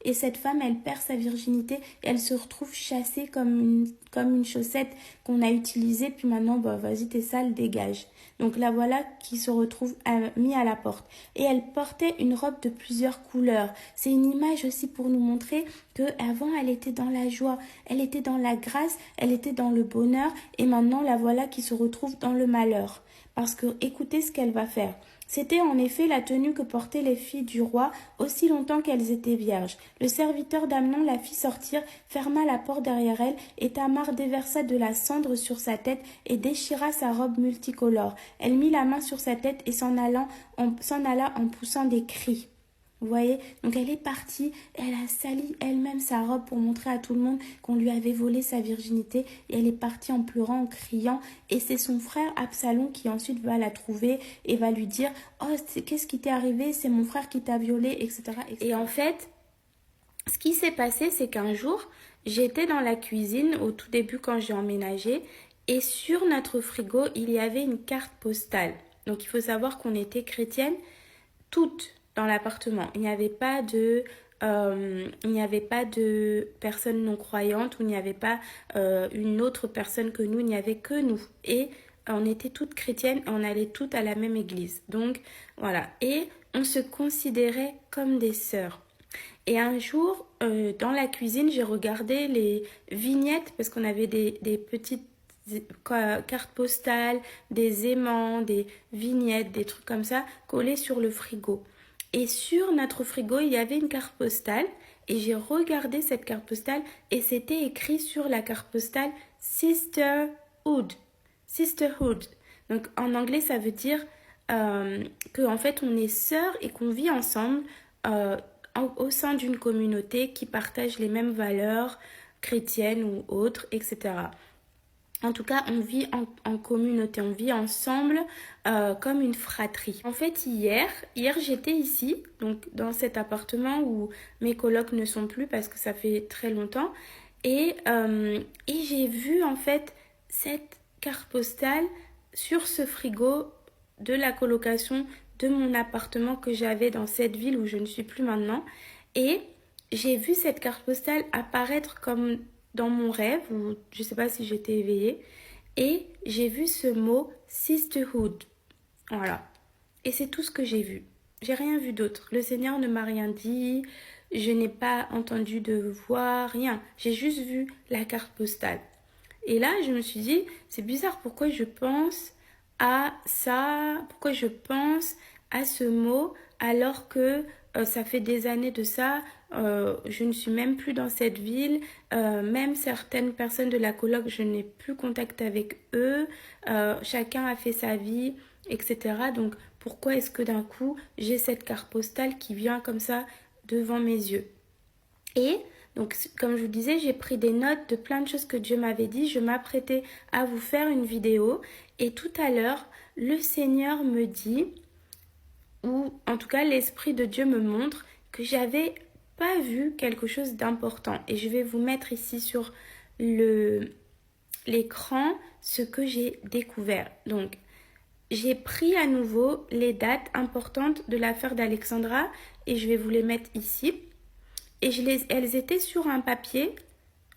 Et cette femme, elle perd sa virginité et elle se retrouve chassée comme une chaussette qu'on a utilisée. Puis maintenant, bah, vas-y, t'es sale, dégage. Donc la voilà qui se retrouve mis à la porte. Et elle portait une robe de plusieurs couleurs. C'est une image aussi pour nous montrer qu'avant, elle était dans la joie, elle était dans la grâce, elle était dans le bonheur. Et maintenant, la voilà qui se retrouve dans le malheur. Parce que écoutez ce qu'elle va faire. C'était en effet la tenue que portaient les filles du roi aussi longtemps qu'elles étaient vierges. Le serviteur d'Amnon la fit sortir, ferma la porte derrière elle, et Tamar déversa de la cendre sur sa tête et déchira sa robe multicolore. Elle mit la main sur sa tête et s'en alla en poussant des cris. Vous voyez, donc elle est partie, elle a sali elle-même sa robe pour montrer à tout le monde qu'on lui avait volé sa virginité et elle est partie en pleurant, en criant et c'est son frère Absalom qui ensuite va la trouver et va lui dire « Oh, qu'est-ce qui t'est arrivé? C'est mon frère qui t'a violée, etc. » Et en fait, ce qui s'est passé, c'est qu'un jour, j'étais dans la cuisine au tout début quand j'ai emménagé et sur notre frigo, il y avait une carte postale. Donc il faut savoir qu'on était chrétiennes toutes dans l'appartement. Il n'y avait pas de personnes non croyantes, ou il n'y avait pas une autre personne que nous, il n'y avait que nous. Et on était toutes chrétiennes, on allait toutes à la même église. Donc voilà, et on se considérait comme des sœurs. Et un jour, dans la cuisine, j'ai regardé les vignettes, parce qu'on avait des petites cartes postales, des aimants, des vignettes, des trucs comme ça, collés sur le frigo. Et sur notre frigo, il y avait une carte postale et j'ai regardé cette carte postale et c'était écrit sur la carte postale Sisterhood. Sisterhood. Donc en anglais, ça veut dire qu'en fait, on est sœurs et qu'on vit ensemble au sein d'une communauté qui partage les mêmes valeurs chrétiennes ou autres, etc. En tout cas, on vit en communauté, on vit ensemble comme une fratrie. En fait, hier j'étais ici, donc dans cet appartement où mes colocs ne sont plus parce que ça fait très longtemps. Et j'ai vu en fait cette carte postale sur ce frigo de la colocation de mon appartement que j'avais dans cette ville où je ne suis plus maintenant. Et j'ai vu cette carte postale apparaître comme dans mon rêve, ou je ne sais pas si j'étais éveillée, et j'ai vu ce mot sisterhood. Voilà. Et c'est tout ce que j'ai vu. J'ai rien vu d'autre. Le Seigneur ne m'a rien dit, je n'ai pas entendu de voix, rien. J'ai juste vu la carte postale. Et là, je me suis dit, c'est bizarre, pourquoi je pense à ça, pourquoi je pense à ce mot alors que ça fait des années de ça, je ne suis même plus dans cette ville, même certaines personnes de la coloc, je n'ai plus contact avec eux, chacun a fait sa vie, etc. Donc pourquoi est-ce que d'un coup j'ai cette carte postale qui vient comme ça devant mes yeux? Et donc, comme je vous disais, j'ai pris des notes de plein de choses que Dieu m'avait dit. Je m'apprêtais à vous faire une vidéo. Et tout à l'heure, le Seigneur me dit, ou en tout cas l'Esprit de Dieu me montre que j'avais pas vu quelque chose d'important. Et je vais vous mettre ici sur l'écran ce que j'ai découvert. Donc, j'ai pris à nouveau les dates importantes de l'affaire d'Alexandra et je vais vous les mettre ici. Et elles étaient sur un papier.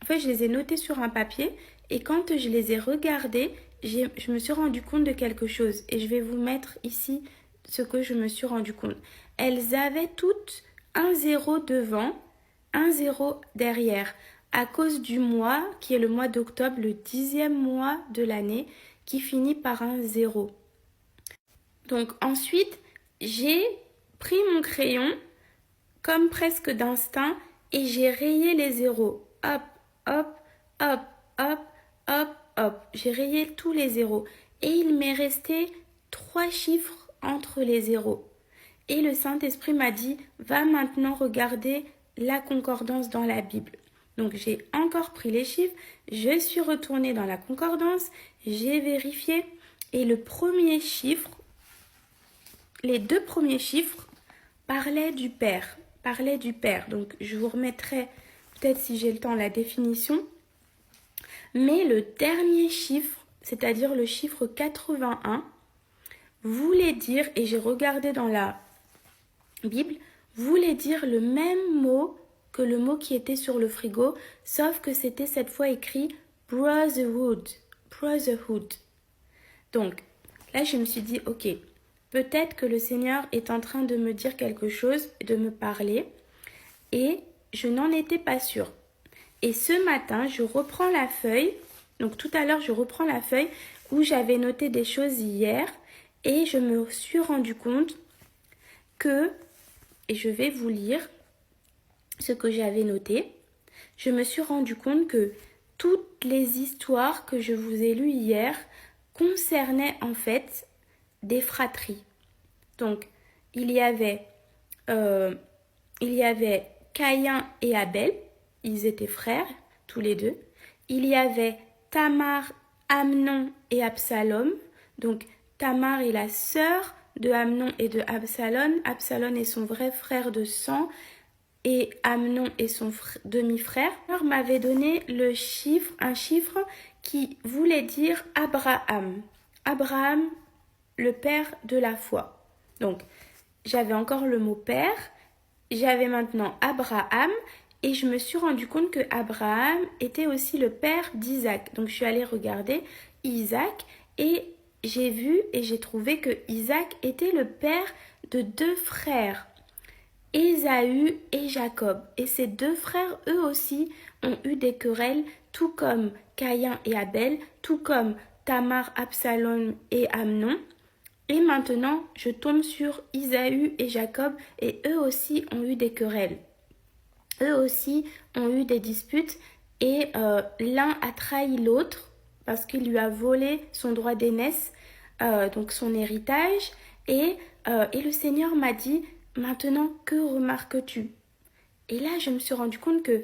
En fait, je les ai notées sur un papier. Et quand je les ai regardées, je me suis rendu compte de quelque chose. Et je vais vous mettre ici ce que je me suis rendu compte. Elles avaient toutes un 0 devant, un 0 derrière. À cause du mois, qui est le mois d'octobre, le 10e mois de l'année, qui finit par un 0. Donc ensuite, j'ai pris mon crayon comme presque d'instinct et j'ai rayé les zéros. Hop, hop, hop, hop, hop, hop. J'ai rayé tous les zéros. Et il m'est resté 3 chiffres entre les zéros. Et le Saint-Esprit m'a dit, va maintenant regarder la concordance dans la Bible. Donc j'ai encore pris les chiffres, je suis retournée dans la concordance, j'ai vérifié et le premier chiffre, les 2 premiers chiffres parlaient du Père. Donc je vous remettrai peut-être si j'ai le temps la définition. Mais le dernier chiffre, c'est-à-dire le chiffre 81, voulait dire, et j'ai regardé dans la Bible, voulait dire le même mot que le mot qui était sur le frigo, sauf que c'était cette fois écrit brotherhood. Donc là je me suis dit, ok, peut-être que le Seigneur est en train de me dire quelque chose, de me parler, et je n'en étais pas sûre. Et ce matin, je reprends la feuille, donc tout à l'heure, je reprends la feuille où j'avais noté des choses hier, et je me suis rendu compte que, et je vais vous lire ce que j'avais noté, je me suis rendu compte que toutes les histoires que je vous ai lues hier concernaient en fait des fratries. Donc, il y avait Caïn et Abel, ils étaient frères, tous les deux. Il y avait Tamar, Amnon et Absalom. Donc, Tamar est la sœur de Amnon et de Absalom. Absalom est son vrai frère de sang et Amnon est son demi-frère. Il m'avait donné un chiffre qui voulait dire Abraham. Abraham, le père de la foi. Donc, j'avais encore le mot père, j'avais maintenant Abraham et je me suis rendu compte que Abraham était aussi le père d'Isaac. Donc, je suis allée regarder Isaac et j'ai vu et j'ai trouvé que Isaac était le père de 2 frères, Ésaü et Jacob. Et ces 2 frères, eux aussi, ont eu des querelles, tout comme Caïn et Abel, tout comme Tamar, Absalom et Amnon. Et maintenant, je tombe sur Ésaü et Jacob et eux aussi ont eu des querelles. Eux aussi ont eu des disputes et l'un a trahi l'autre parce qu'il lui a volé son droit d'aînesse, donc son héritage. Et le Seigneur m'a dit, maintenant, que remarques-tu? Et là, je me suis rendu compte que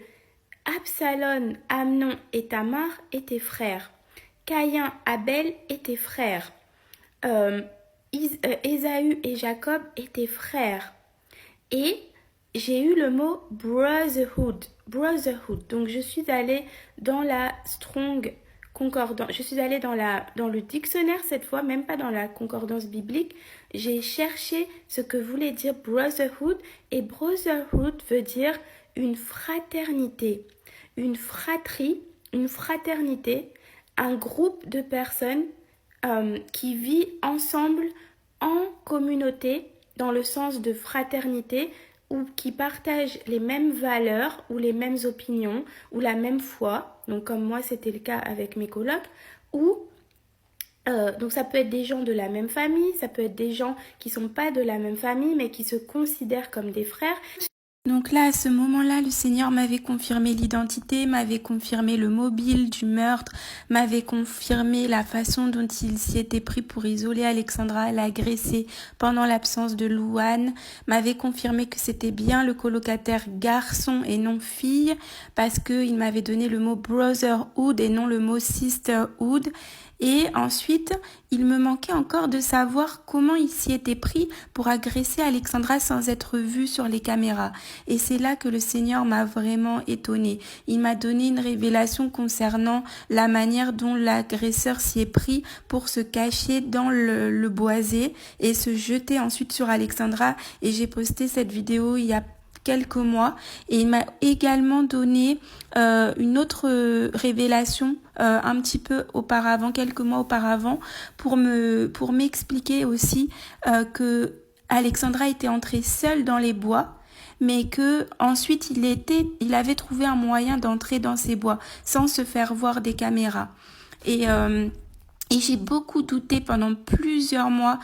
Absalom, Amnon et Tamar étaient frères. Caïn, Abel étaient frères. Ésaü et Jacob étaient frères. Et j'ai eu le mot brotherhood. Brotherhood. Donc, je suis allée dans la Strong Concordance. Je suis allée dans le dictionnaire cette fois, même pas dans la concordance biblique. J'ai cherché ce que voulait dire brotherhood. Et brotherhood veut dire une fraternité, une fratrie, une fraternité, un groupe de personnes qui vit ensemble en communauté, dans le sens de fraternité, ou qui partagent les mêmes valeurs ou les mêmes opinions ou la même foi. Donc comme moi c'était le cas avec mes colocs, ou donc ça peut être des gens de la même famille, ça peut être des gens qui sont pas de la même famille mais qui se considèrent comme des frères. Donc là, à ce moment-là, le Seigneur m'avait confirmé l'identité, m'avait confirmé le mobile du meurtre, m'avait confirmé la façon dont il s'y était pris pour isoler Alexandra, l'agresser pendant l'absence de Louane, m'avait confirmé que c'était bien le colocataire garçon et non fille, parce qu'il m'avait donné le mot brotherhood et non le mot sisterhood. Et ensuite, il me manquait encore de savoir comment il s'y était pris pour agresser Alexandra sans être vu sur les caméras. Et c'est là que le Seigneur m'a vraiment étonnée. Il m'a donné une révélation concernant la manière dont l'agresseur s'y est pris pour se cacher dans le boisé et se jeter ensuite sur Alexandra. Et j'ai posté cette vidéo il y a quelques mois, et il m'a également donné une autre révélation un petit peu auparavant, quelques mois auparavant, pour m'expliquer aussi que Alexandra était entrée seule dans les bois, mais que ensuite il avait trouvé un moyen d'entrer dans ces bois sans se faire voir des caméras. Et j'ai beaucoup douté pendant plusieurs mois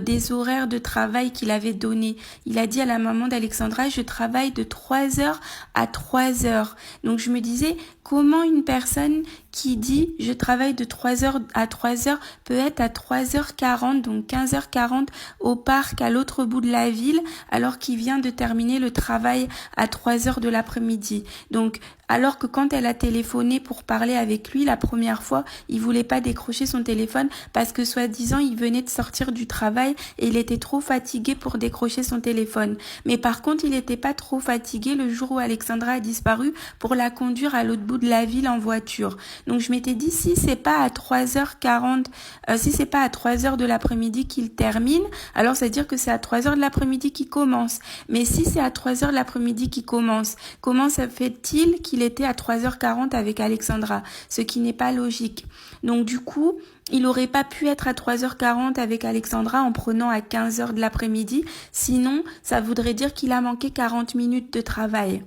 des horaires de travail qu'il avait donnés. Il a dit à la maman d'Alexandra, je travaille de 3h à 3h. Donc je me disais, comment une personne qui dit je travaille de 3h à 3h peut être à 3h40, donc 15h40 au parc à l'autre bout de la ville, alors qu'il vient de terminer le travail à 3h de l'après-midi. Donc alors que quand elle a téléphoné pour parler avec lui la première fois, il voulait pas décrocher son téléphone parce que soi-disant il venait de sortir du travail et il était trop fatigué pour décrocher son téléphone. Mais par contre, il était pas trop fatigué le jour où Alexandra a disparu pour la conduire à l'autre bout de la ville en voiture. Donc je m'étais dit, si c'est pas à 3h40, si c'est pas à 3h de l'après-midi qu'il termine, alors ça veut dire que c'est à 3h de l'après-midi qu'il commence. Mais si c'est à 3h de l'après-midi qu'il commence, comment ça fait-il qu'il était à 3h40 avec Alexandra? Ce qui n'est pas logique. Donc du coup, il aurait pas pu être à 3h40 avec Alexandra en prenant à 15h de l'après-midi. Sinon, ça voudrait dire qu'il a manqué 40 minutes de travail.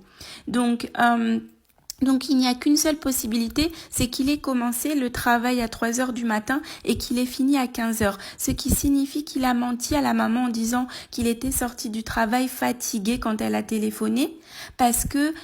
Donc il n'y a qu'une seule possibilité, c'est qu'il ait commencé le travail à 3h du matin et qu'il ait fini à 15h. Ce qui signifie qu'il a menti à la maman en disant qu'il était sorti du travail fatigué quand elle a téléphoné, parce que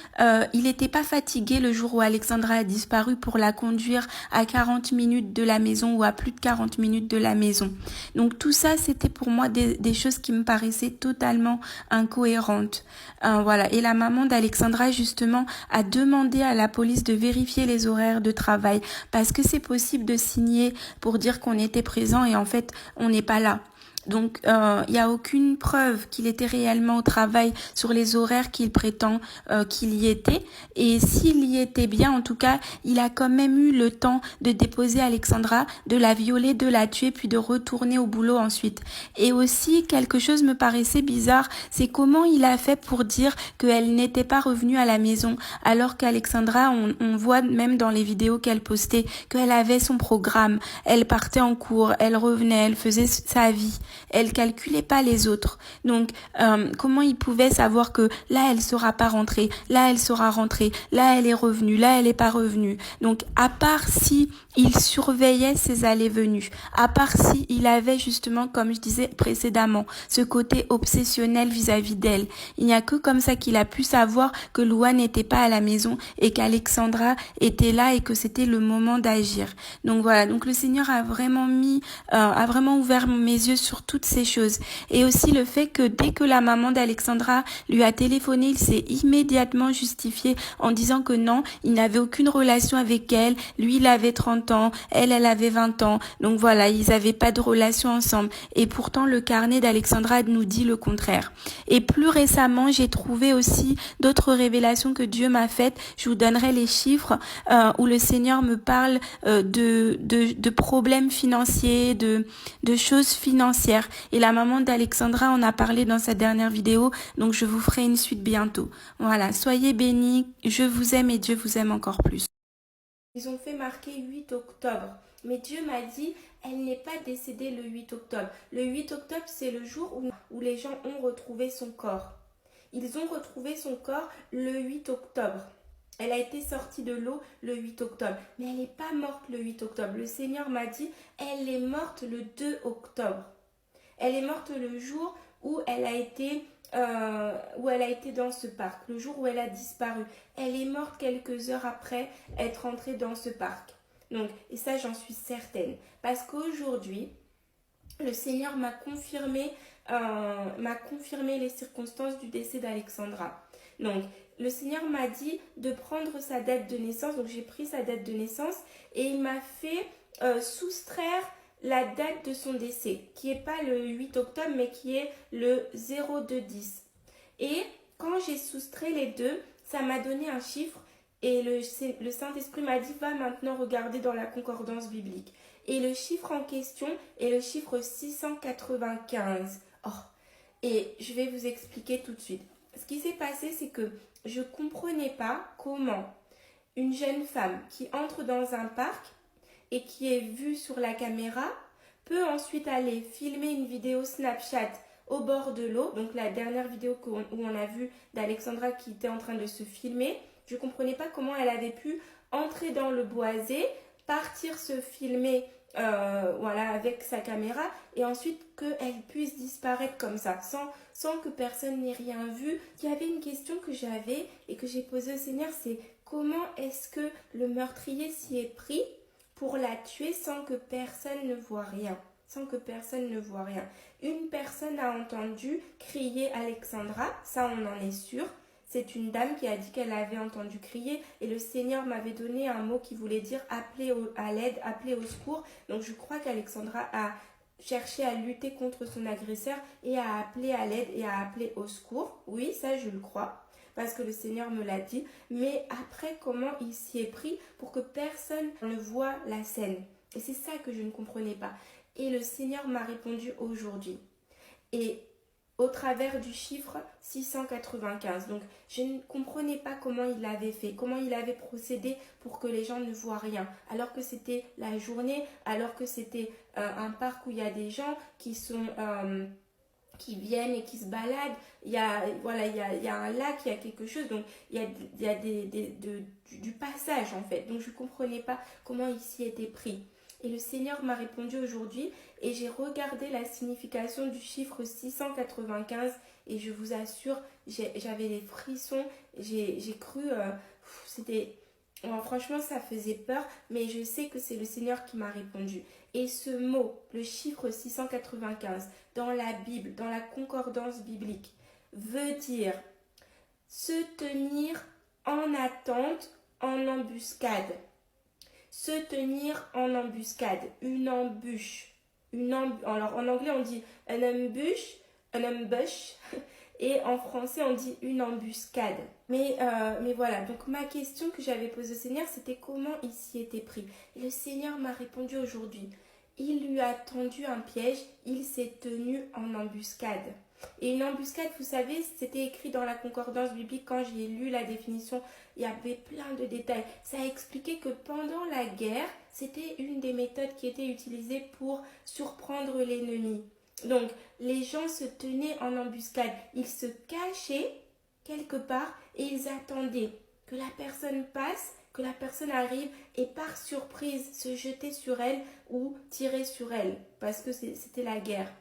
il n'était pas fatigué le jour où Alexandra a disparu pour la conduire à 40 minutes de la maison ou à plus de 40 minutes de la maison. Donc tout ça, c'était pour moi des choses qui me paraissaient totalement incohérentes. Voilà. Et la maman d'Alexandra, justement, a demandé à la police de vérifier les horaires de travail parce que c'est possible de signer pour dire qu'on était présent et en fait, on n'est pas là. Donc, il n'y a aucune preuve qu'il était réellement au travail sur les horaires qu'il prétend qu'il y était. Et s'il y était bien, en tout cas, il a quand même eu le temps de déposer Alexandra, de la violer, de la tuer, puis de retourner au boulot ensuite. Et aussi, quelque chose me paraissait bizarre, c'est comment il a fait pour dire qu'elle n'était pas revenue à la maison, alors qu'Alexandra, on voit même dans les vidéos qu'elle postait, qu'elle avait son programme, elle partait en cours, elle revenait, elle faisait sa vie. Elle calculait pas les autres. Donc, comment il pouvait savoir que là, elle sera pas rentrée, là, elle sera rentrée, là, elle est revenue, là, elle est pas revenue. Donc, à part si il surveillait ses allées-venues, à part si il avait justement, comme je disais précédemment, ce côté obsessionnel vis-à-vis d'elle. Il n'y a que comme ça qu'il a pu savoir que Louane n'était pas à la maison et qu'Alexandra était là et que c'était le moment d'agir. Donc voilà. Donc le Seigneur a vraiment ouvert mes yeux sur toutes ces choses. Et aussi le fait que dès que la maman d'Alexandra lui a téléphoné, il s'est immédiatement justifié en disant que non, il n'avait aucune relation avec elle. Lui, il avait 30 ans, elle avait 20 ans. Donc voilà, ils n'avaient pas de relation ensemble. Et pourtant, le carnet d'Alexandra nous dit le contraire. Et plus récemment, j'ai trouvé aussi d'autres révélations que Dieu m'a faites. Je vous donnerai les chiffres où le Seigneur me parle de problèmes financiers, de choses financières. Et la maman d'Alexandra en a parlé dans sa dernière vidéo, donc je vous ferai une suite bientôt. Voilà, soyez bénis, je vous aime et Dieu vous aime encore plus. Ils ont fait marquer 8 octobre, mais Dieu m'a dit, elle n'est pas décédée le 8 octobre. Le 8 octobre, c'est le jour où les gens ont retrouvé son corps. Ils ont retrouvé son corps le 8 octobre. Elle a été sortie de l'eau le 8 octobre, mais elle n'est pas morte le 8 octobre. Le Seigneur m'a dit, elle est morte le 2 octobre. Elle est morte le jour où elle a été dans ce parc, le jour où elle a disparu. Elle est morte quelques heures après être entrée dans ce parc. Donc, et ça, j'en suis certaine. Parce qu'aujourd'hui, le Seigneur m'a confirmé les circonstances du décès d'Alexandra. Donc, le Seigneur m'a dit de prendre sa date de naissance. Donc, j'ai pris sa date de naissance et il m'a fait soustraire la date de son décès, qui n'est pas le 8 octobre, mais qui est le 02-10. Et quand j'ai soustrait les deux, ça m'a donné un chiffre et le Saint-Esprit m'a dit, va maintenant regarder dans la concordance biblique. Et le chiffre en question est le chiffre 695. Oh, et je vais vous expliquer tout de suite. Ce qui s'est passé, c'est que je ne comprenais pas comment une jeune femme qui entre dans un parc et qui est vue sur la caméra peut ensuite aller filmer une vidéo Snapchat au bord de l'eau. Donc la dernière vidéo où on a vu d'Alexandra qui était en train de se filmer, je ne comprenais pas comment elle avait pu entrer dans le boisé, partir se filmer avec sa caméra et ensuite qu'elle puisse disparaître comme ça sans que personne n'ait rien vu. Il y avait une question que j'avais et que j'ai posée au Seigneur, c'est comment est-ce que le meurtrier s'y est pris pour la tuer sans que personne ne voit rien. Une personne a entendu crier Alexandra, ça on en est sûr. C'est une dame qui a dit qu'elle avait entendu crier et le Seigneur m'avait donné un mot qui voulait dire appeler à l'aide, appeler au secours. Donc je crois qu'Alexandra a cherché à lutter contre son agresseur et à appeler à l'aide et à appeler au secours. Oui, ça je le crois. Parce que le Seigneur me l'a dit, mais après comment il s'y est pris pour que personne ne voie la scène. Et c'est ça que je ne comprenais pas. Et le Seigneur m'a répondu aujourd'hui. Et au travers du chiffre 695. Donc je ne comprenais pas comment il avait fait, comment il avait procédé pour que les gens ne voient rien. Alors que c'était la journée, alors que c'était un parc où il y a des gens qui sont... qui viennent et qui se baladent, il y a un lac, il y a quelque chose, donc il y a du passage en fait. Donc je ne comprenais pas comment il s'y était pris. Et le Seigneur m'a répondu aujourd'hui et j'ai regardé la signification du chiffre 695 et je vous assure, j'avais des frissons, j'ai cru, franchement ça faisait peur, mais je sais que c'est le Seigneur qui m'a répondu. Et ce mot, le chiffre 695, dans la Bible, dans la concordance biblique, veut dire se tenir en attente, en embuscade. Se tenir en embuscade, une embûche. Alors en anglais on dit un ambush, et en français on dit une embuscade. Mais voilà, donc ma question que j'avais posée au Seigneur, c'était comment il s'y était pris. Et le Seigneur m'a répondu aujourd'hui. Il lui a tendu un piège, il s'est tenu en embuscade. Et une embuscade, vous savez, c'était écrit dans la concordance biblique quand j'ai lu la définition, il y avait plein de détails. Ça expliquait que pendant la guerre, c'était une des méthodes qui était utilisée pour surprendre l'ennemi. Donc, les gens se tenaient en embuscade. Ils se cachaient quelque part et ils attendaient que la personne passe, que la personne arrive et par surprise se jeter sur elle ou tirer sur elle parce que c'était la guerre.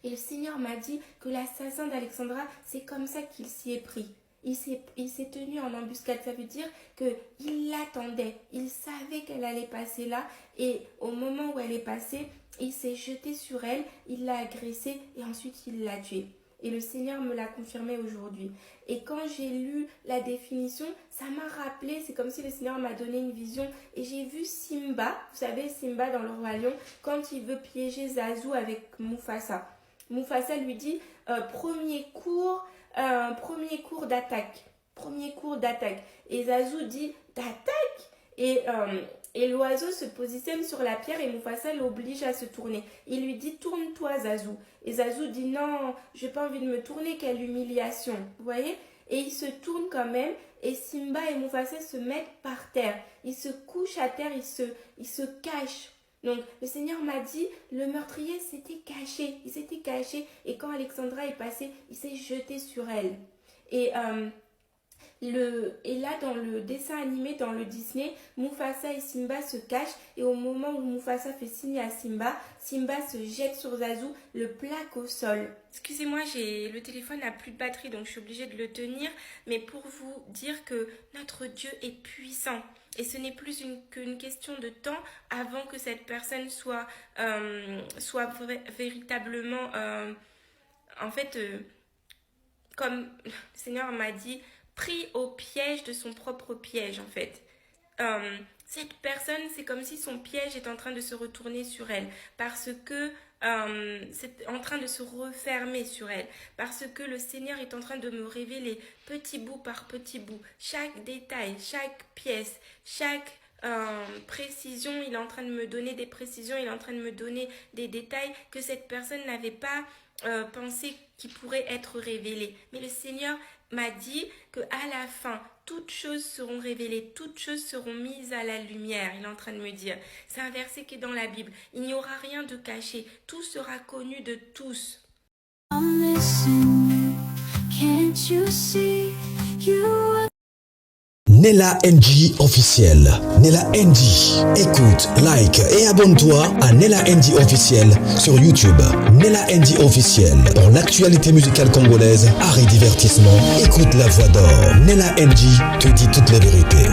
Et le Seigneur m'a dit que l'assassin d'Alexandra, c'est comme ça qu'il s'y est pris. Il s'est tenu en embuscade. Ça veut dire qu'il l'attendait. Il savait qu'elle allait passer là. Et au moment où elle est passée, il s'est jeté sur elle, il l'a agressée et ensuite il l'a tuée. Et le Seigneur me l'a confirmé aujourd'hui. Et quand j'ai lu la définition, ça m'a rappelé, c'est comme si le Seigneur m'a donné une vision. Et j'ai vu Simba, vous savez Simba dans le Roi Lion, quand il veut piéger Zazu avec Mufasa. Mufasa lui dit, premier cours d'attaque. Premier cours d'attaque. Et Zazu dit, d'attaque. Et l'oiseau se positionne sur la pierre et Mufasa l'oblige à se tourner. Il lui dit, tourne-toi Zazu. Et Zazu dit, non, j'ai pas envie de me tourner, quelle humiliation. Vous voyez? Et il se tourne quand même et Simba et Mufasa se mettent par terre. Ils se couchent à terre, ils se cachent. Donc le Seigneur m'a dit, le meurtrier s'était caché. Il s'était caché et quand Alexandra est passée, il s'est jeté sur elle. Et là, dans le dessin animé, dans le Disney, Mufasa et Simba se cachent et au moment où Mufasa fait signe à Simba, Simba se jette sur Zazu, le plaque au sol. Excusez-moi, le téléphone n'a plus de batterie donc je suis obligée de le tenir, mais pour vous dire que notre Dieu est puissant. Et ce n'est plus qu'une question de temps avant que cette personne soit véritablement, comme le Seigneur m'a dit, pris au piège de son propre piège en fait. Cette personne, c'est comme si son piège est en train de se retourner sur elle parce que c'est en train de se refermer sur elle parce que le Seigneur est en train de me révéler petit bout par petit bout, chaque détail, chaque pièce, chaque précision. Il est en train de me donner des précisions, il est en train de me donner des détails que cette personne n'avait pas pensé qui pourraient être révélés. Mais le Seigneur m'a dit qu'à la fin, toutes choses seront révélées, toutes choses seront mises à la lumière. Il est en train de me dire. C'est un verset qui est dans la Bible. Il n'y aura rien de caché. Tout sera connu de tous. Nella NG officiel. Nella NG. Écoute, like et abonne-toi à Nella NG officiel sur YouTube. Nella NG officiel. Pour l'actualité musicale congolaise, art et divertissement, écoute la voix d'or. Nella NG te dit toutes les vérités.